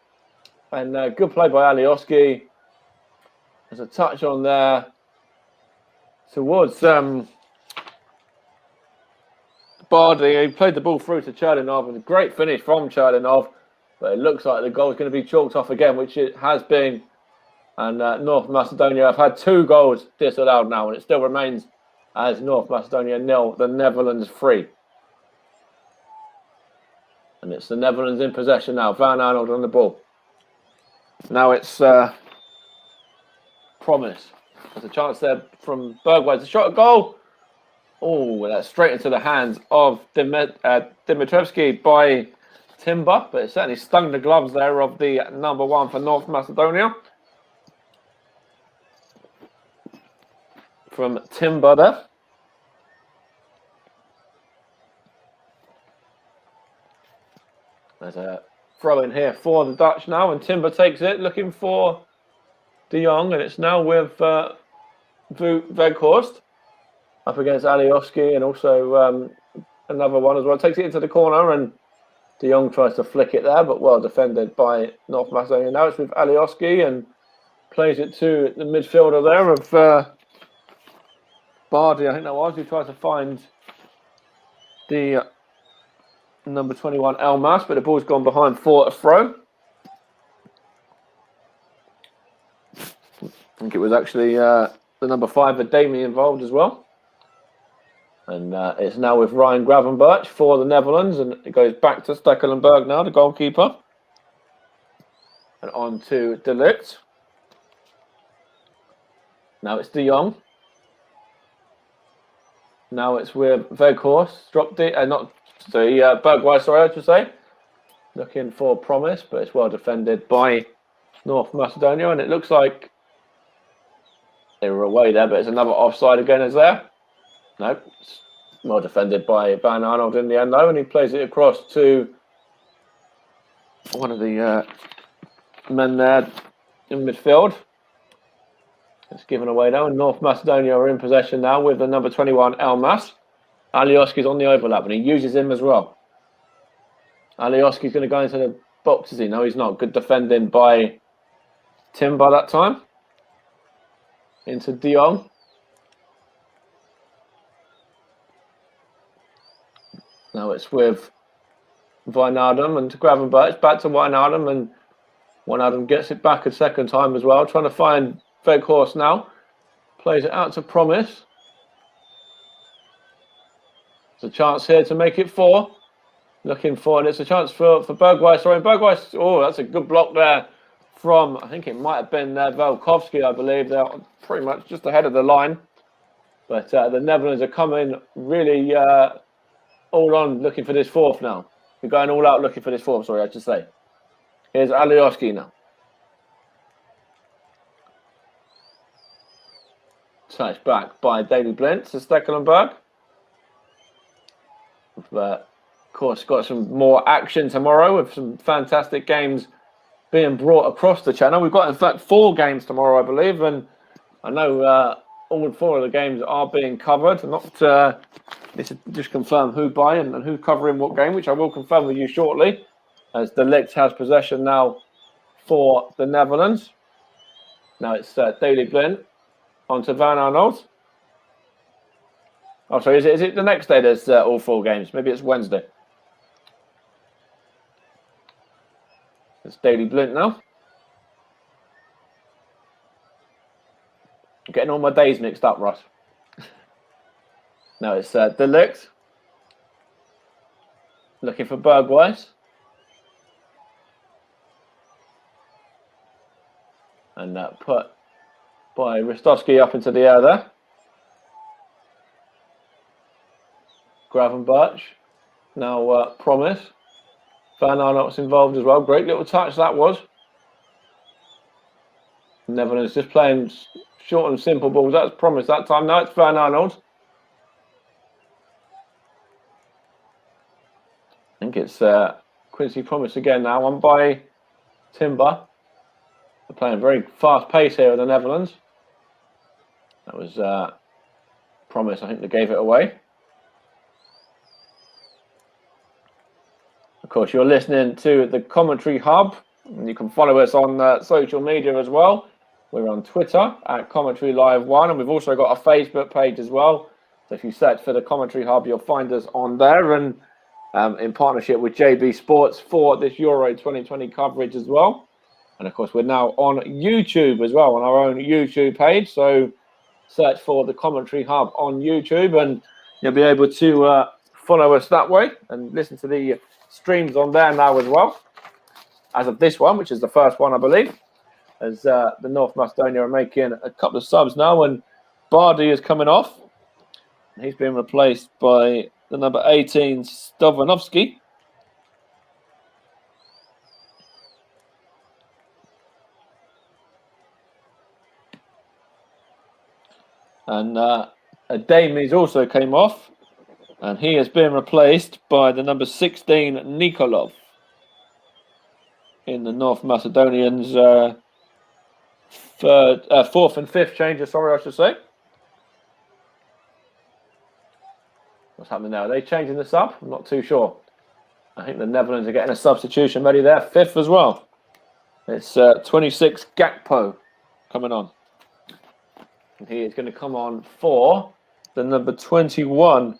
good play by Alioski. There's a touch on there towards Bardi. He played the ball through to Chalinov, and a great finish from Chalinov. But it looks like the goal is going to be chalked off again, which it has been. And North Macedonia have had 2 goals disallowed now, and it still remains as North Macedonia 0, the Netherlands 3. And it's the Netherlands in possession now. Van Aanholt on the ball. Now it's Promise. There's a chance there from Bergwijn to shot a goal. Oh, that's straight into the hands of Dimitrievski by Timber, but it certainly stung the gloves there of the number 1 for North Macedonia. From Timber there. There's a throw in here for the Dutch now, and Timber takes it, looking for De Jong, and it's now with Weghorst up against Alioski, and also another one as well. Takes it into the corner, and De Jong tries to flick it there, but well defended by North Macedonia. Now it's with Alioski and plays it to the midfielder there of Bardi, I think that was, who tries to find the number 21 Elmas, but the ball's gone behind for a throw. I think it was actually the number 5 Ademi involved as well. And it's now with Ryan Gravenberch for the Netherlands, and it goes back to Stekelenburg now, the goalkeeper. And on to De Ligt. Now it's De Jong. Now it's with Weghorst. Bergwijn, sorry, I should say. Looking for promise, but it's well defended by North Macedonia, and it looks like they were away there, but it's another offside again, is there? No, it's well defended by Van Arnold in the end, though, and he plays it across to one of the men there in midfield. It's given away now, and North Macedonia are in possession now with the number 21, Elmas. Alioski's on the overlap, and he uses him as well. Alioski's going to go into the box, is he? No, he's not. Good defending by Timber that time. Into De Jong. Now it's with Wijnaldum and to Gravenberch. Back to Wijnaldum, and Wijnaldum gets it back a second time as well. Trying to find Weghorst now. Plays it out to Promise. It's a chance here to make it 4. Looking for, and it's a chance for Bergwijn. Sorry, Bergwijn. Oh, that's a good block there from, I think it might have been Velkovsky, I believe. They're pretty much just ahead of the line. But the Netherlands are coming really all on looking for this 4th now. They're going all out looking for this 4th, sorry, I should say. Here's Alioski now. Touched back by Daley Blind to Stekelenburg. But of course, got some more action tomorrow with some fantastic games being brought across the channel. We've got, in fact, 4 games tomorrow, I believe, and I know all 4 of the games are being covered. Not this is just confirm who by and who's covering what game, which I will confirm with you shortly, as De Ligt has possession now for the Netherlands. Now it's Daley Blind onto Van Arnold. Oh, sorry, is it the next day there's all 4 games? Maybe it's Wednesday. It's Daley Blind now. I'm getting all my days mixed up, Ross. No, it's De Ligt. Looking for Bergwijn. And put by Ristovski up into the air there. Gravenberch. Now Promise. Van Arnold's involved as well. Great little touch that was. Netherlands just playing short and simple balls. That's Promise that time. Now it's Van Arnold. I think it's Quincy Promise again now. One by Timber. They're playing very fast pace here in the Netherlands. That was Promise. I think they gave it away. Of course, you're listening to the Commentary Hub, and you can follow us on social media as well. We're on Twitter at Commentary Live 1, and we've also got a Facebook page as well. So if you search for the Commentary Hub, you'll find us on there, and in partnership with JB Sports for this Euro 2020 coverage as well. And of course, we're now on YouTube as well, on our own YouTube page. So search for the Commentary Hub on YouTube, and you'll be able to follow us that way and listen to the streams on there now as well, as of this one, which is the first one, I believe, as the North Macedonia are making a couple of subs now, and Bardi is coming off. He's been replaced by the number 18, Stovanovski. And Adames also came off, and he has been replaced by the number 16, Nikolov, in the North Macedonians' 4th and 5th changes, sorry, I should say. What's happening now? Are they changing the sub? I'm not too sure. I think the Netherlands are getting a substitution ready there, 5th as well. It's 26, Gakpo coming on. And he is going to come on for the number 21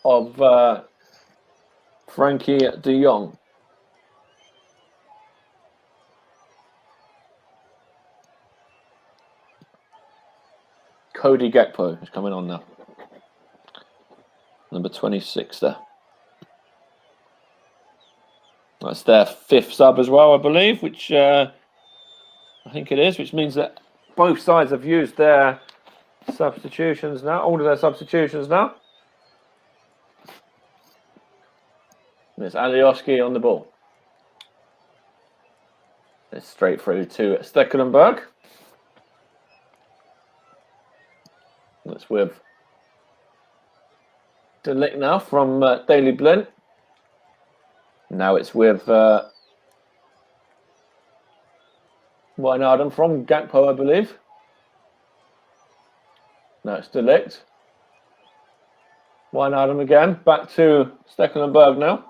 of Frankie de Jong. Cody Gakpo is coming on now. Number 26 there. That's their 5th sub as well, I believe, which I think it is, which means that both sides have used their substitutions now, all of their substitutions now. And it's Alioski on the ball. It's straight through to Stekelenburg. That's with De Ligt now from Daley Blind. Now it's with Wijnaldum from Gakpo, I believe. No, it's De Ligt. Wijnaldum again. Back to Stekelenburg now.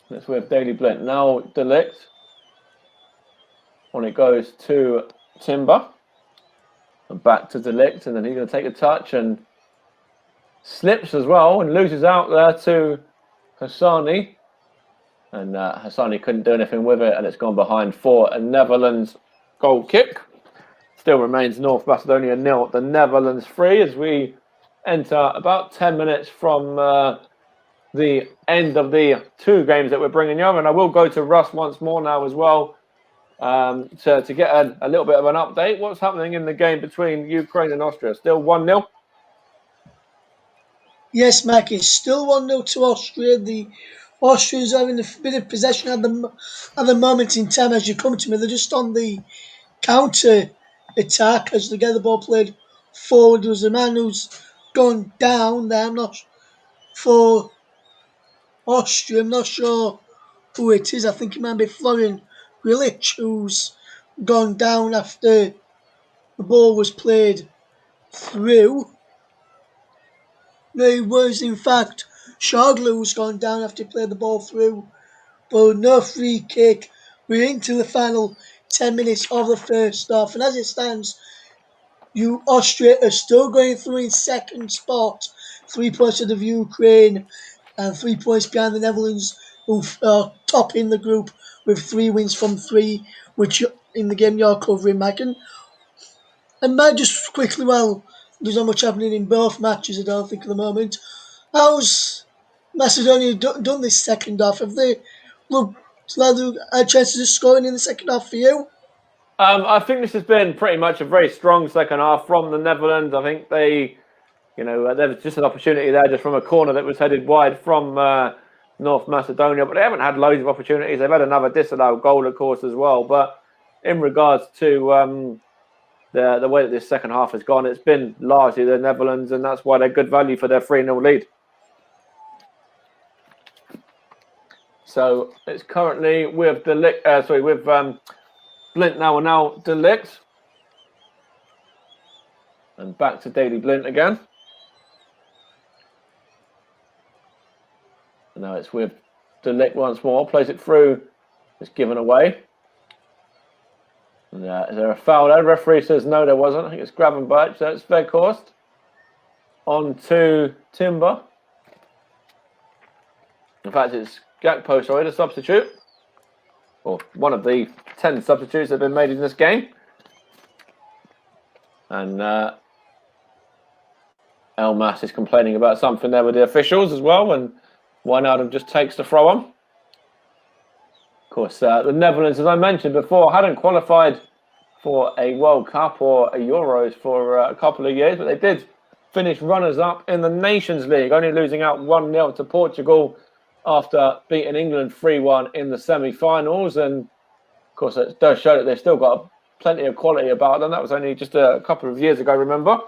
It's with Daley Blind. Now De Ligt. When it goes to Timber. And back to De Ligt. And then he's going to take a touch and slips as well and loses out there to Hassani. And Hassani couldn't do anything with it, and it's gone behind for a Netherlands goal kick. Still remains North Macedonia 0, the Netherlands 3, as we enter about 10 minutes from the end of the 2 games that we're bringing you. And I will go to Russ once more now as well to get a little bit of an update. What's happening in the game between Ukraine and Austria? Still 1-0? Yes, Mac, it's still 1-0 to Austria. The Austrians are in a bit of possession at the moment in time as you come to me. They're just on the counter attack as they get the ball played forward. There's a man who's gone down there. I'm not for Austria. I'm not sure who it is. I think it might be Florian Grilic who's gone down after the ball was played through. There was, in fact, Shardler who's gone down after he played the ball through, but no free kick. We're into the final 10 minutes of the first half, and as it stands, Austria are still going through in second spot, 3 points ahead of Ukraine, and 3 points behind the Netherlands, who are topping the group with 3 wins from 3, which in the game you're covering, Mike. And Matt, just quickly, well, there's not much happening in both matches, I don't think, at the moment. How's Macedonia done this second half? Have they looked like they had chances of scoring in the second half for you? I think this has been pretty much a very strong second half from the Netherlands. I think there was just an opportunity there just from a corner that was headed wide from North Macedonia, but they haven't had loads of opportunities. They've had another disallowed goal, of course, as well. But in regards to the way that this second half has gone, it's been largely the Netherlands, and that's why they're good value for their 3-0 lead. So it's currently with Blind now De Ligt. And back to Daley Blind again. And now it's with De Ligt once more. Plays it through. It's given away. And, is there a foul there? Referee says no, there wasn't. I think it's Gravenberch. So it's Veghorst. On to Timber. In fact, it's Gakpo, sorry, the substitute. Or one of the 10 substitutes that have been made in this game. And Elmas is complaining about something there with the officials as well. And Wijnaldum just takes the throw on. Of course, the Netherlands, as I mentioned before, hadn't qualified for a World Cup or a Euros for a couple of years, but they did finish runners-up in the Nations League, only losing out 1-0 to Portugal after beating England 3-1 in the semi-finals. And, of course, it does show that they've still got plenty of quality about them. That was only just a couple of years ago, remember?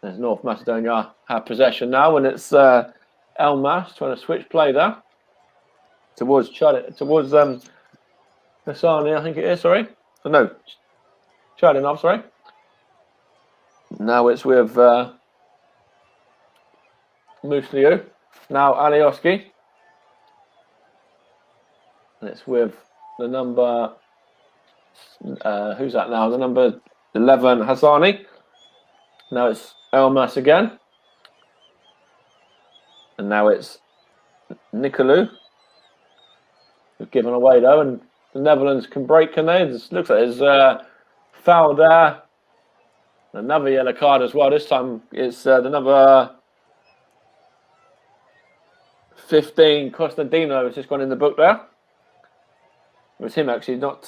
As North Macedonia have possession now, and it's Elmas trying to switch play there towards Hassani, I think it is, sorry. So no, Chardinov, sorry. Now it's with Musliu. Now Alioski. And it's with the number, who's that now? The number 11, Hassani. Now it's Elmas again. And now it's Nicolou. We've given away though, and the Netherlands can break, can they? It looks like there's foul there Another yellow card as well. This time it's the number 15, Costantino, has just gone in the book there. It was him actually, not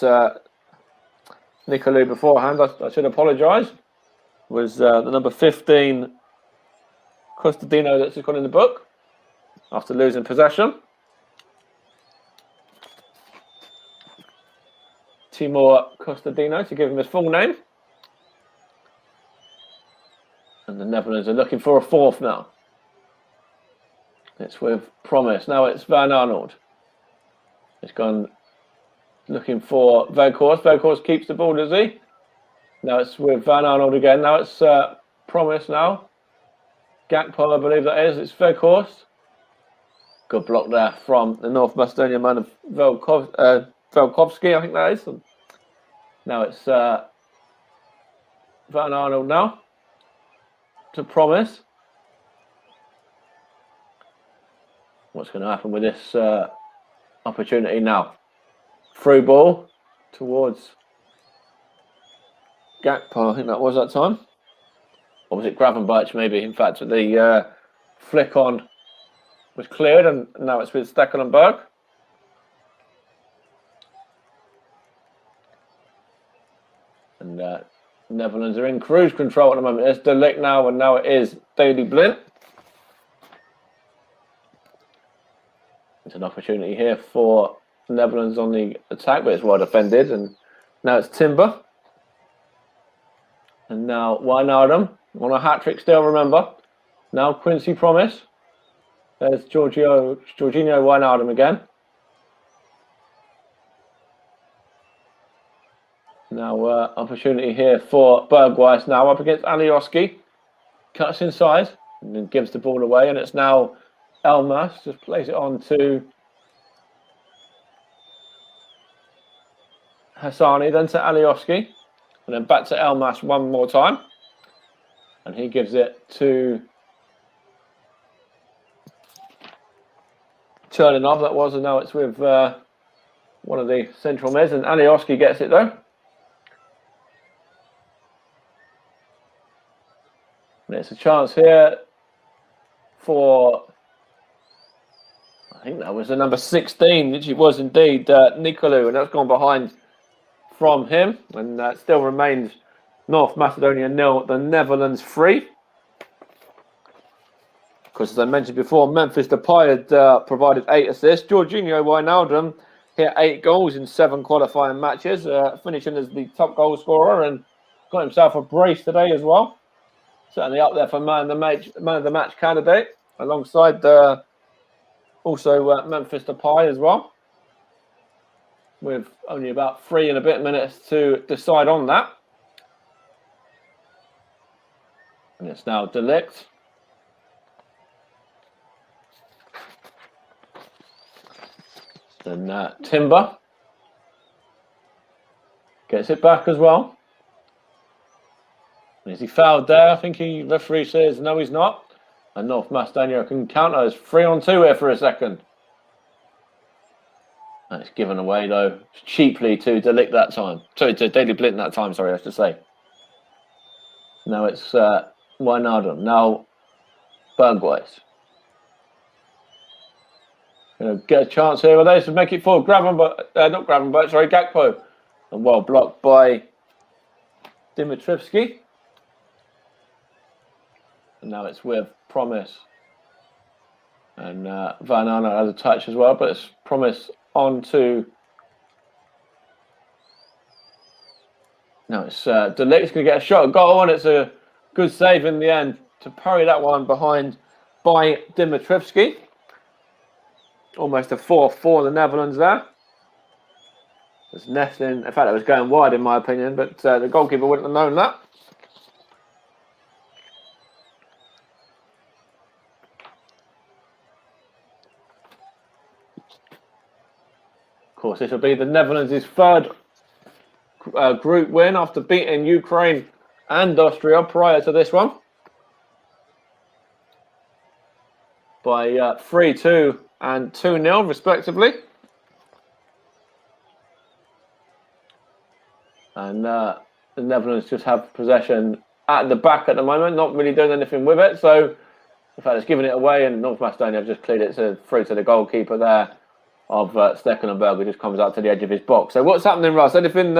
Nicolou beforehand. I should apologise. It was the number 15, Costantino, that's just gone in the book after losing possession. Timur Costantino, to give him his full name. And the Netherlands are looking for a fourth now. It's with Promise. Now it's Van Arnold. It's gone looking for Veghorst. Veghorst keeps the ball, does he? Now it's with Van Arnold again. Now it's Promise now. Gakpo, I believe that is. It's Veghorst. Good block there from the North Macedonia man of Velkovsky, I think that is. And now it's Van Arnold now to Promise. What's going to happen with this opportunity now? Through ball towards Gakpo, I think that was that time. Or was it Gravenberch maybe? In fact, the flick on was cleared and now it's with Stekelenburg. And Netherlands are in cruise control at the moment. It's De Ligt now, and now it is Daley Blind. It's an opportunity here for the Netherlands on the attack, but it's well defended. And now it's Timber. And now Wijnaldum on a hat-trick still, remember. Now Quincy Promise. There's Jorginho Wijnaldum again. Now opportunity here for Bergwijs now up against Alioski. Cuts inside and then gives the ball away, and it's now Elmas. Just plays it on to Hassani, then to Alioski, and then back to Elmas one more time. And he gives it to Chernynov, that was, and now it's with one of the central mids, and Alioski gets it though. And it's a chance here for, I think that was the number 16, which it was indeed, Nicolou, and that's gone behind from him, and that still remains North Macedonia 0, the Netherlands 3. Because as I mentioned before, Memphis Depay had provided 8 assists. Jorginho Wijnaldum hit 8 goals in 7 qualifying matches, finishing as the top goal scorer, and got himself a brace today as well. Certainly up there for man of the match candidate, alongside also Memphis Depay as well, with only about 3 and a bit minutes to decide on that. And it's now De Ligt. Then Timber gets it back as well. And is he fouled there? I think the referee says no, he's not. And North Macedonia can counter as 3-on-2 here for a second. And it's given away though cheaply to De Ligt that time. Sorry, to Daley Blind that time. Sorry, I should say. Now it's Wijnaldum. Now Bergwijs. Get a chance here with this to make it for Gravenberch, sorry, Gakpo. And well blocked by Dimitrivski. And now it's with Promise. And Van Arnold has a touch as well, but it's Promise on to... Now it's De Ligt's going to get a shot at goal, and it's a good save in the end to parry that one behind by Dimitrivski. Almost a 4 for the Netherlands there. It's nesting. In fact, it was going wide in my opinion, but the goalkeeper wouldn't have known that. Of course, this will be the Netherlands' third group win after beating Ukraine and Austria prior to this one by 3-2 and 2-0 respectively. And the Netherlands just have possession at the back at the moment, not really doing anything with it. So, in fact, it's giving it away, and North Macedonia have just cleared it through to the goalkeeper there of Stekelenburg, who just comes out to the edge of his box. So, what's happening, Russ? Anything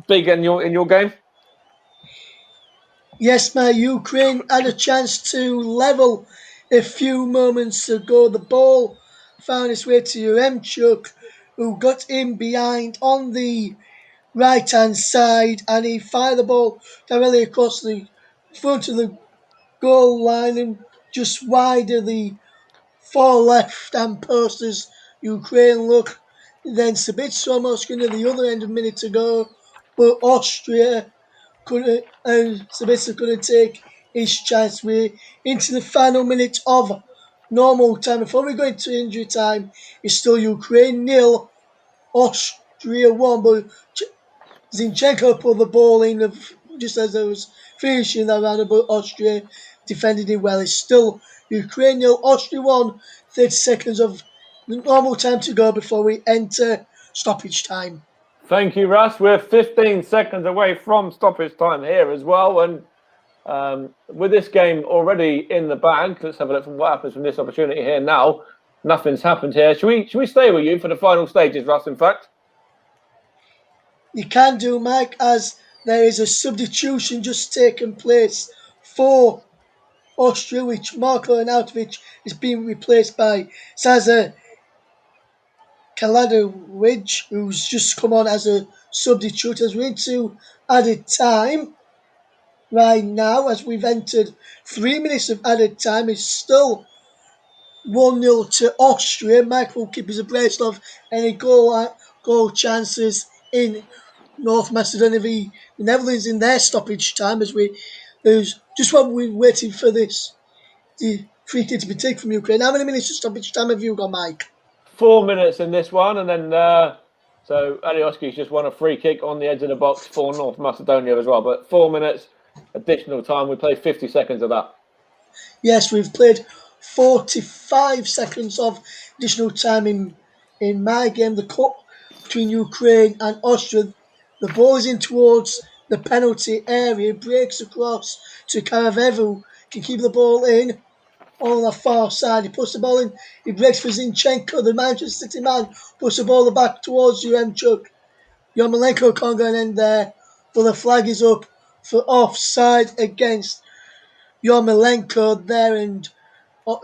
big in your game? Yes, my Ukraine had a chance to level a few moments ago. The ball found its way to Yaremchuk, who got in behind on the right-hand side, and he fired the ball directly across the front of the goal line and just wide of the far left-hand post as Ukraine look. Then Sabitzer almost going to the other end a minute ago, but Austria couldn't, and Sabitzer couldn't take his chance. We're into the final minute of normal time. Before we go into injury time, it's still Ukraine 0, Austria 1, but Zinchenko put the ball in just as I was finishing that round, but Austria defended it well. It's still Ukraine 0, Austria 1, 30 seconds of normal time to go before we enter stoppage time. Thank you, Russ. We're 15 seconds away from stoppage time here as well. And with this game already in the bag, let's have a look from what happens from this opportunity here now. Nothing's happened here. Should we stay with you for the final stages, Russ, in fact? You can do, Mike, as there is a substitution just taken place for Austria, which Marko Arnautovic is being replaced by Saza Kaladovic, who's just come on as a substitute. As we're into added time right now, as we've entered 3 minutes of added time, it's still 1-0 to Austria. Mike will keep us abreast of any goal chances in North Macedonia v the Netherlands in their stoppage time, as just while we're waiting for the free kick to be taken from Ukraine. How many minutes of stoppage time have you got, Mike? 4 minutes in this one, and then so Alioski's just won a free kick on the edge of the box for North Macedonia as well. But 4 minutes additional time. We play 50 seconds of that. Yes, we've played 45 seconds of additional time in my game. The cut between Ukraine and Austria. The ball is in towards the penalty area, breaks across to Karavevu, can keep the ball in on the far side. He puts the ball in, he breaks for Zinchenko, the Manchester City man, puts the ball back towards Yaremchuk. Yarmolenko can't go in there, but the flag is up for offside against Yarmolenko there, and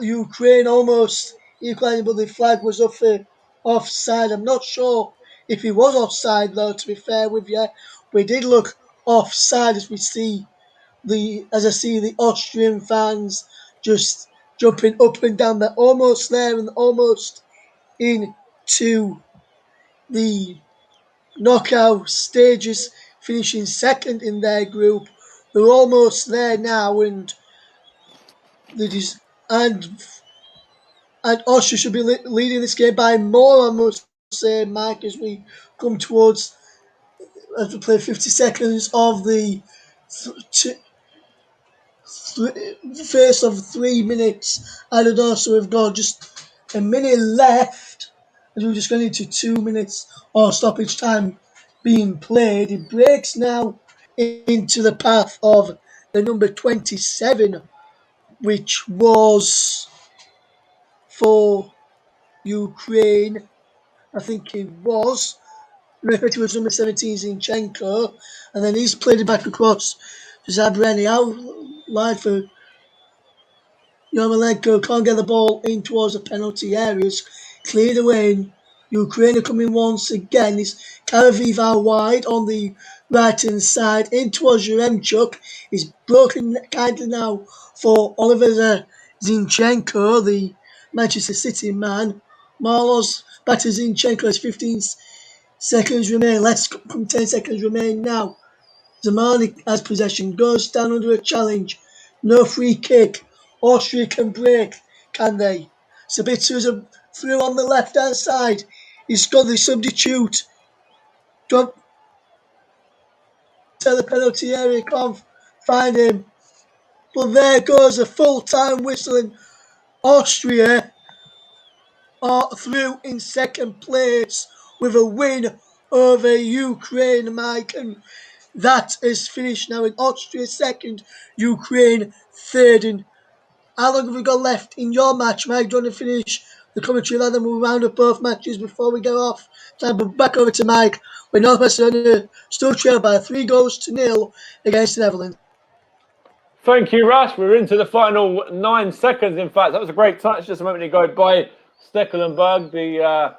Ukraine almost equalising, but the flag was up for offside. I'm not sure if he was offside though, to be fair with you, but he did look offside as I see the Austrian fans just jumping up and down. They're almost there and almost into the knockout stages, finishing second in their group. They're almost there now, and and Austria should be leading this game by more, I must say, Mike, as we come towards, as we play 50 seconds of the first of 3 minutes. I don't know, so we've got just a minute left, as we're just going into 2 minutes of stoppage time being played. It breaks now into the path of the number 27, which was for Ukraine. I think it was. Referee was number 17, Zinchenko, and then he's played it back across to Zabreni. Out wide for Yarmolenko, can't get the ball in towards the penalty areas. Cleared away, and Ukraine are coming once again. It's Karaviv out wide on the right hand side, in towards Yaremchuk. He's broken kindly now for Oliver Zinchenko, the Manchester City man. Marlos back to Zinchenko as 15 seconds remain. Less than 10 seconds remain now. Zamani has possession, goes down under a challenge. No free kick. Austria can break, can they? Sabitzer through on the left hand side. He's got the substitute. Drop to the penalty area, can't find him. But there goes a full time whistle, and Austria are through in second place with a win over Ukraine, Mike. And that is finished now in Austria second, Ukraine third. And how long have we got left in your match, Mike? Do you want to finish the commentary ladder and we'll round up both matches before we go off? Time back over to Mike, where North Macedonia still trail by 3-0 against the Netherlands. Thank you, Russ. We're into the final 9 seconds. In fact, that was a great touch just a moment ago by Stekelenburg, the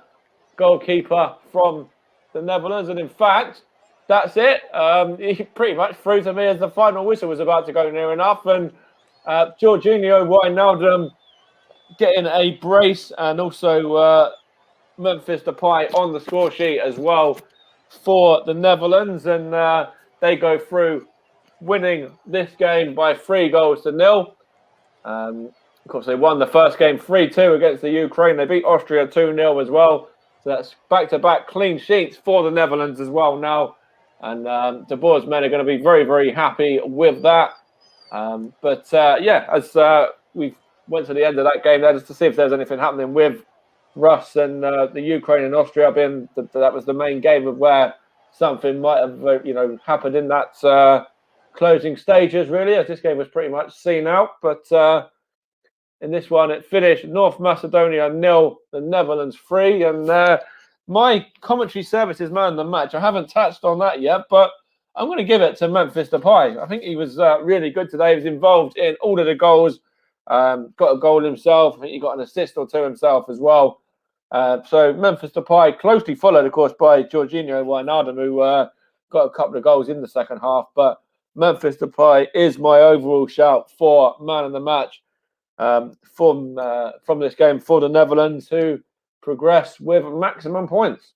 goalkeeper from the Netherlands. And in fact, that's it. He pretty much threw to me as the final whistle was about to go near enough. And Jorginho Wijnaldum getting a brace, and also Memphis Depay on the score sheet as well for the Netherlands. And they go through, winning this game by 3-0. Of course, they won the first game 3-2 against the Ukraine. They beat Austria 2-0 as well. So that's back-to-back clean sheets for the Netherlands as well now. And De Boer's men are going to be very, very happy with that. As we went to the end of that game there, just to see if there's anything happening with Russ and the Ukraine and Austria, being that was the main game of where something might have happened in that closing stages, really, as this game was pretty much seen out. But in this one, it finished North Macedonia 0, the Netherlands 3. And my commentary services man of the match, I haven't touched on that yet, but I'm going to give it to Memphis Depay. I think he was really good today. He was involved in all of the goals, got a goal himself. I think he got an assist or two himself as well. So Memphis Depay, closely followed, of course, by Jorginho Wijnaldum, who got a couple of goals in the second half. But Memphis Depay is my overall shout for man of the match from this game for the Netherlands, who progress with maximum points.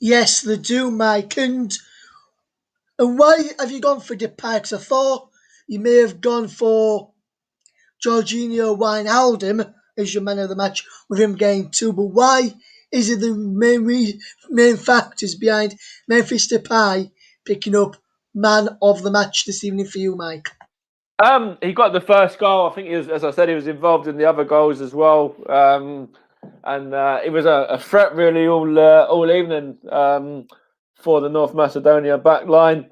Yes, they do, Mike. And why have you gone for Depay? Because I thought you may have gone for Jorginho Wijnaldum as your man of the match, with him getting 2. But why is it the main factors behind Memphis Depay picking up man of the match this evening for you, Mike? He got the first goal. I think he was, as I said, he was involved in the other goals as well. And it was a threat really all evening for the North Macedonia back line.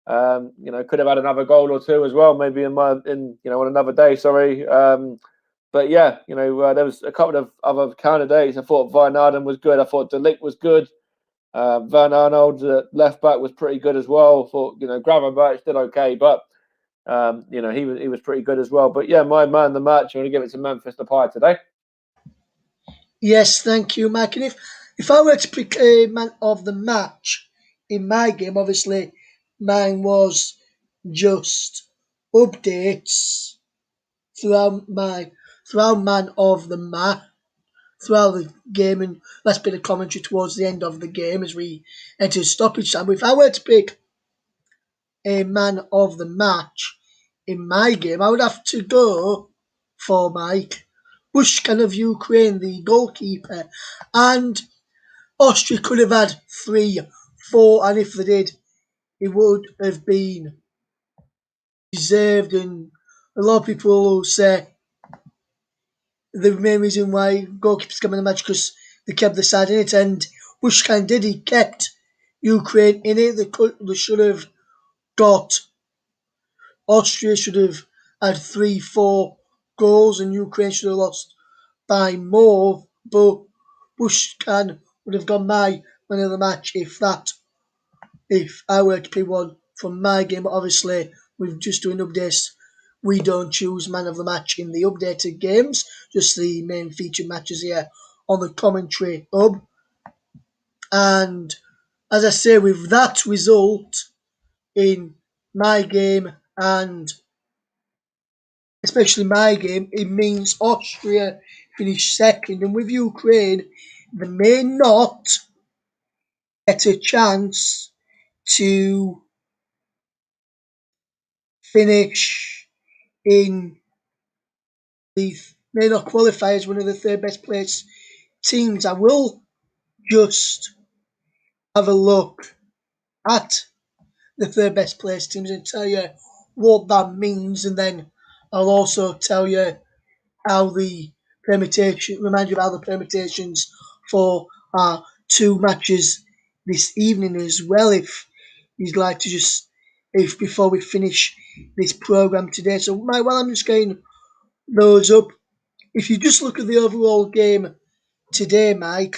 Could have had another goal or two as well, maybe on another day. Sorry. But yeah, there was a couple of other candidates. I thought Wijnaldum was good. I thought De Ligt was good. Van Arnold, left back, was pretty good as well. I thought Gravenberch did okay, but he was pretty good as well. But yeah, my man of the match, I'm going to give it to Memphis Depay today. Yes, thank you, Mike. And if I were to pick a man of the match in my game, obviously mine was just updates throughout man of the match throughout the game, and less bit of commentary towards the end of the game as we enter stoppage time. But if I were to pick a man of the match in my game, I would have to go for Mike Bushkan of Ukraine, the goalkeeper. And Austria could have had 3, 4, and if they did, it would have been deserved. And a lot of people will say the main reason why goalkeepers come in the match because they kept the side in it, and Bushkan did. He kept Ukraine in it. They should have got Austria should have had 3, 4 goals, and Ukraine should have lost by more. But Bushkan would have gone my man of the match if I were to pick one from my game. But obviously, we're just doing updates. We don't choose man of the match in the updated games, just the main featured matches here on the commentary hub. And as I say, with that result in my game, and especially my game, it means Austria finished second. And with Ukraine, they may not get a chance to finish in the may not qualify as one of the third best placed teams. I will just have a look at the third best placed teams and tell you what that means, and then I'll also tell you how the remind you of how the permutations for our 2 matches this evening as well, if you'd like to just, if before we finish this program today. So, Mike, while I'm just getting those up, if you just look at the overall game today, Mike,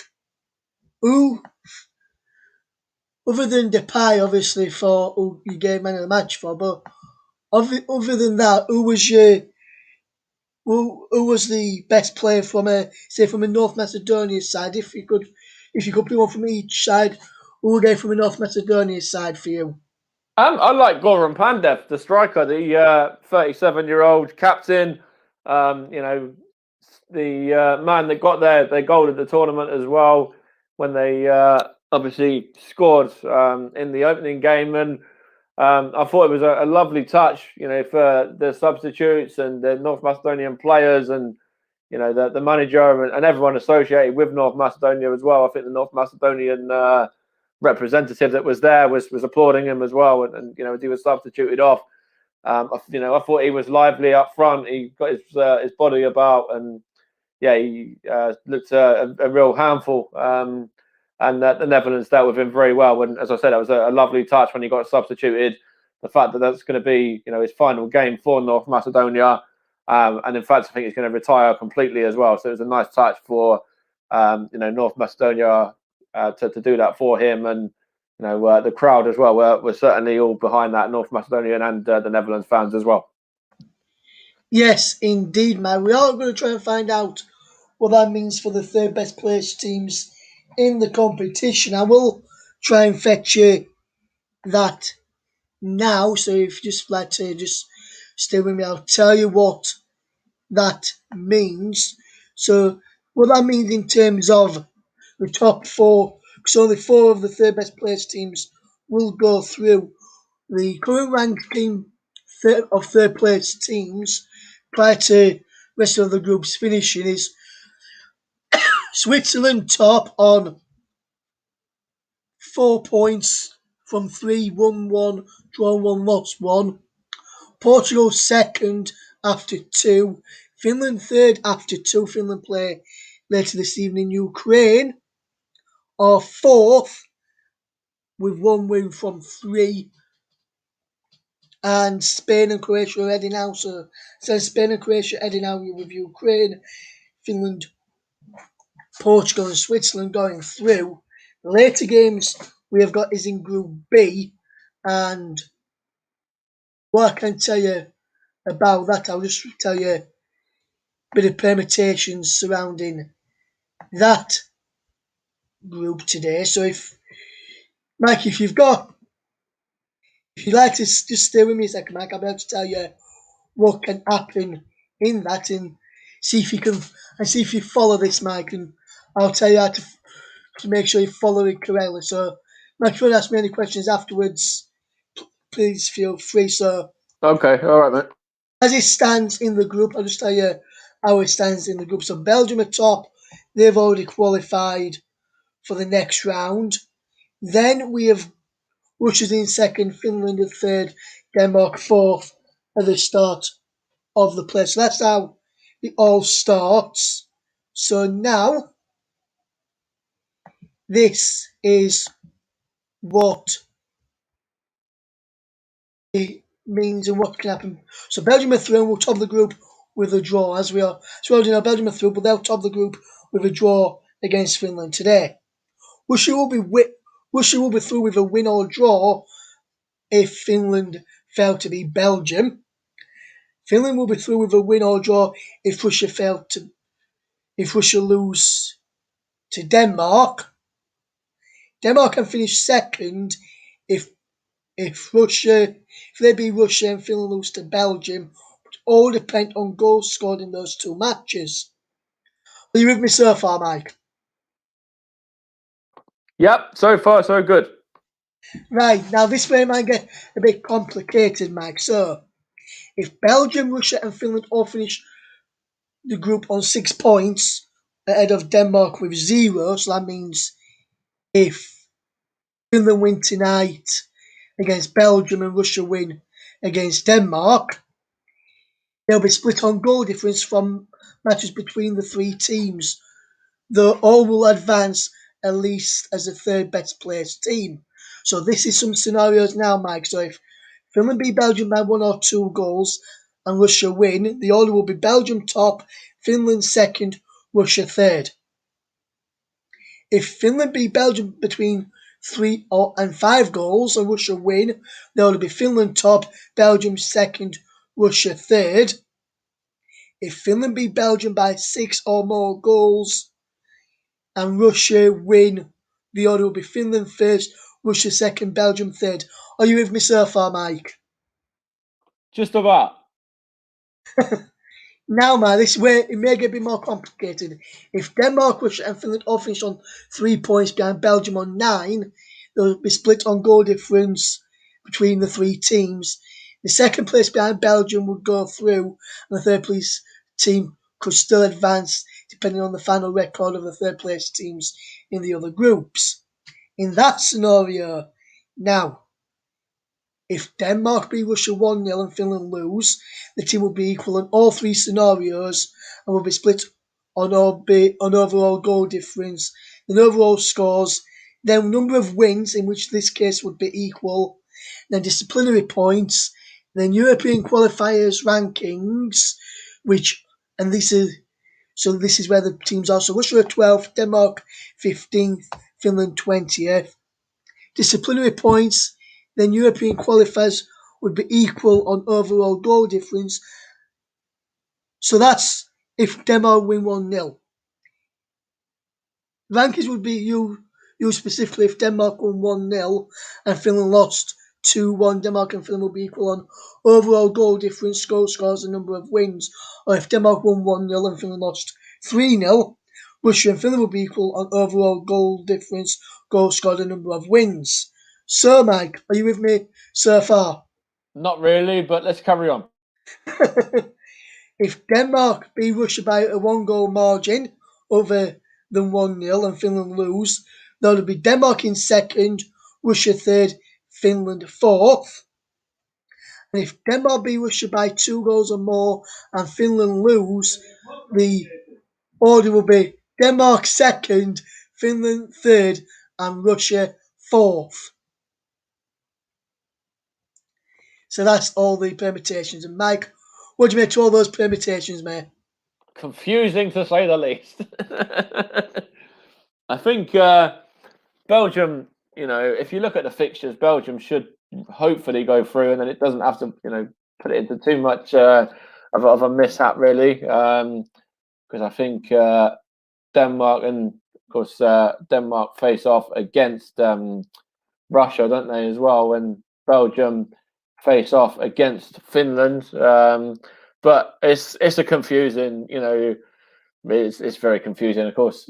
who, other than Depay, obviously, for who you gave man of the match for, but other than that, who was the best player from a North Macedonia side? If you could pick one from each side, who would go from a North Macedonia side for you? I like Goran Pandev, the striker, the 37-year-old captain. The man that got their goal at the tournament as well when they obviously scored in the opening game. And I thought it was a lovely touch, for the substitutes and the North Macedonian players and, the manager and everyone associated with North Macedonia as well. I think the North Macedonian representative that was there was applauding him as well. And as he was substituted off, I thought he was lively up front. He got his body about and, he looked a real handful. And the Netherlands dealt with him very well. And as I said, it was a lovely touch when he got substituted. The fact that that's going to be, his final game for North Macedonia, and in fact, I think he's going to retire completely as well. So it was a nice touch for, North Macedonia to do that for him, and the crowd as well were certainly all behind that, North Macedonian and the Netherlands fans as well. Yes, indeed, man. We are going to try and find out what that means for the third best placed teams in the competition. I will try and fetch you that now. So if you just like to just stay with me, I'll tell you what that means. So what that means in terms of the top four, because only four of the third best placed teams will go through. The current ranking of third place teams prior to rest of the groups finishing is Switzerland top on 4 points from 3, won 1, drawn 1, lost 1. Portugal second after 2. Finland third after 2. Finland play later this evening. Ukraine are fourth with 1 win from 3. And Spain and Croatia are heading out. So Spain and Croatia heading out with Ukraine, Finland, Portugal and Switzerland going through. The later games we have got is in Group B, and what I can tell you about that, I'll just tell you a bit of permutations surrounding that group today. So Mike, if you'd like to just stay with me a second, Mike, I'll be able to tell you what can happen in that and see if you follow this, Mike, and I'll tell you how to make sure you follow it correctly. So, Mike, if you want to ask me any questions afterwards, please feel free. So, okay, all right, mate. As it stands in the group, I'll just tell you how it stands in the group. So, Belgium are top; they've already qualified for the next round. Then we have Russia's in second, Finland in third, Denmark fourth at the start of the play. So that's how it all starts. So now, this is what it means and what can happen. So Belgium are through and we'll top the group with a draw. As we already know, Belgium are through, but they'll top the group with a draw against Finland today. Russia will be through with a win or draw if Finland fail to beat Belgium. Finland will be through with a win or draw if Russia lose to Denmark. Denmark can finish second if they beat Russia and Finland lose to Belgium. It all depend on goals scored in those two matches. Are you with me so far, Mike? Yep, so far so good. Right, now this might get a bit complicated, Mike. So, if Belgium, Russia and Finland all finish the group on 6 points ahead of Denmark with 0, so that means if Finland win tonight against Belgium and Russia win against Denmark, they'll be split on goal difference from matches between the three teams. Though all will advance at least as the third best placed team. So this is some scenarios now, Mike. So if Finland beat Belgium by 1 or 2 goals and Russia win, the order will be Belgium top, Finland second, Russia third. If Finland beat Belgium between 3 and 5 goals and Russia win, the order will be Finland top, Belgium second, Russia third. If Finland beat Belgium by 6 or more goals and Russia win, the order will be Finland first, Russia second, Belgium third. Are you with me so far, Mike? Just about. Now, man, this way it may get a bit more complicated. If Denmark, Russia, and Finland all finish on 3 points behind Belgium on 9, they'll be split on goal difference between the 3 teams. The second place behind Belgium would go through, and the third place team could still advance depending on the final record of the third place teams in the other groups. In that scenario, now, if Denmark beat Russia 1-0 and Finland lose, the team will be equal in all 3 scenarios and will be split on overall goal difference, then overall scores, then number of wins, in which this case would be equal, then disciplinary points, then European qualifiers rankings, this is where the teams are. So Russia are 12th, Denmark 15th, Finland 20th. Disciplinary points, then European qualifiers would be equal on overall goal difference. So that's if Denmark win 1-0. Rankings would be used specifically if Denmark won 1-0 and Finland lost 2-1. Denmark and Finland will be equal on overall goal difference, goal scores, and number of wins. Or if Denmark won 1-0 and Finland lost 3-0, Russia and Finland will be equal on overall goal difference, goal scored, and number of wins. So, Mike, are you with me so far? Not really, but let's carry on. If Denmark beat Russia by a 1-goal margin other than 1-0 and Finland lose, that would be Denmark in second, Russia third, Finland fourth. And if Denmark beat Russia by 2 goals or more and Finland lose, the order will be Denmark second, Finland third, and Russia fourth. So that's all the permutations. And Mike, what do you make to all those permutations, mate? Confusing to say the least. I think Belgium, if you look at the fixtures, Belgium should hopefully go through, and then it doesn't have to, put it into too much of a mishap, really. Because I think Denmark and, of course, Denmark face off against Russia, don't they, as well, when Belgium face off against Finland. But it's a confusing, it's very confusing. Of course,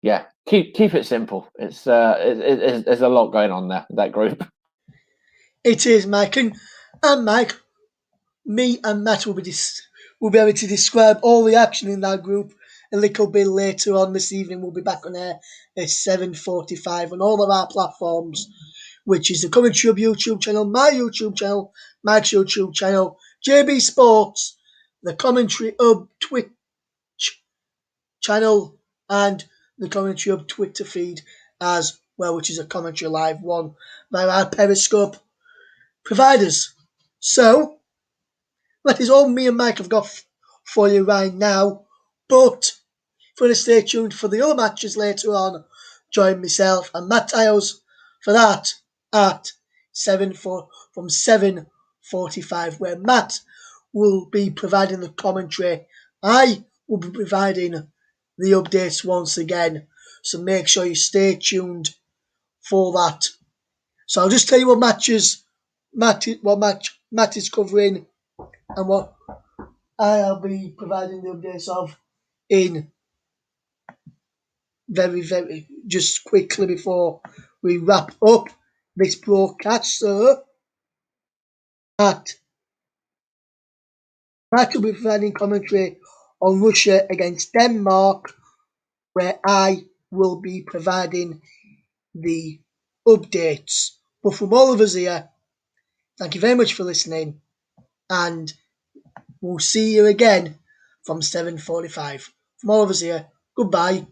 yeah, keep it simple. It's there's a lot going on there, that group. It is, Mike, and Mike, me and Matt will be able to describe all the action in that group a little bit later on this evening. We'll be back on air at 7:45 on all of our platforms, which is the Commentary Hub YouTube channel, my YouTube channel, Mike's YouTube channel, JB Sports, the Commentary Hub Twitch channel, and the Commentary Hub Twitter feed as well, which is a Commentary Live one by our Periscope providers. So, that is all me and Mike have got for you right now. But if you want to stay tuned for the other matches later on, join myself and Matt Tiles for that at from 7:45, where Matt will be providing the commentary. I will be providing the updates once again. So make sure you stay tuned for that. So I'll just tell you what Matt is covering and what I'll be providing the updates of in very just quickly before we wrap up this broadcast. So Matt will be providing commentary on Russia against Denmark, where I will be providing the updates. But from all of us here, thank you very much for listening, and we'll see you again from 7:45. From all of us here, goodbye.